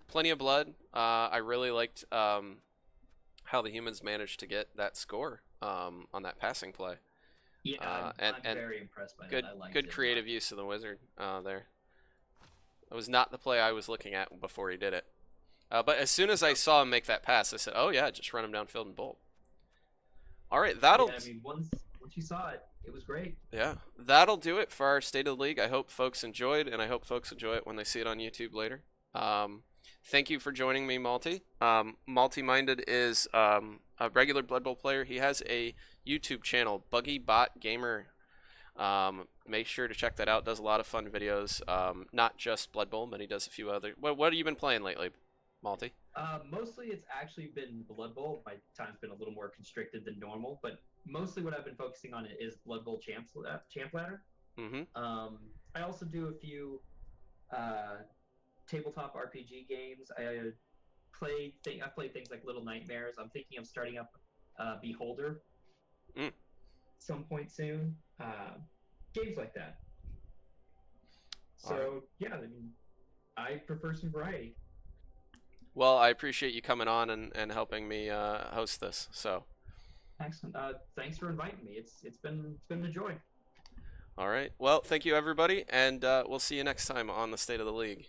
Plenty of blood. I really liked how the humans managed to get that score on that passing play. Yeah, I'm very impressed by that. I liked good it. creative use of the wizard there. That was not the play I was looking at before he did it. But as soon as I saw him make that pass, I said, "Oh yeah, just run him downfield and bolt." All right, that'll. Yeah, I mean, once you saw it, it was great. Yeah, that'll do it for our State of the League. I hope folks enjoyed, and I hope folks enjoy it when they see it on YouTube later. Thank you for joining me, Malty. Malty-Minded is a regular Blood Bowl player. He has a YouTube channel, Buggy Bot Gamer. Make sure to check that out. Does a lot of fun videos. Not just Blood Bowl, but he does a few other. What have you been playing lately, Malty? Mostly it's actually been Blood Bowl. My time's been a little more constricted than normal, but mostly what I've been focusing on is Blood Bowl Champ Ladder. Mm-hmm. I also do a few tabletop RPG games. I've played things like Little Nightmares. I'm thinking of starting up Beholder some point soon. Games like that. So yeah, I mean, I prefer some variety. Well, I appreciate you coming on and helping me host this. So. Excellent. Thanks for inviting me. It's been a joy. All right. Well, thank you everybody, and we'll see you next time on the State of the League.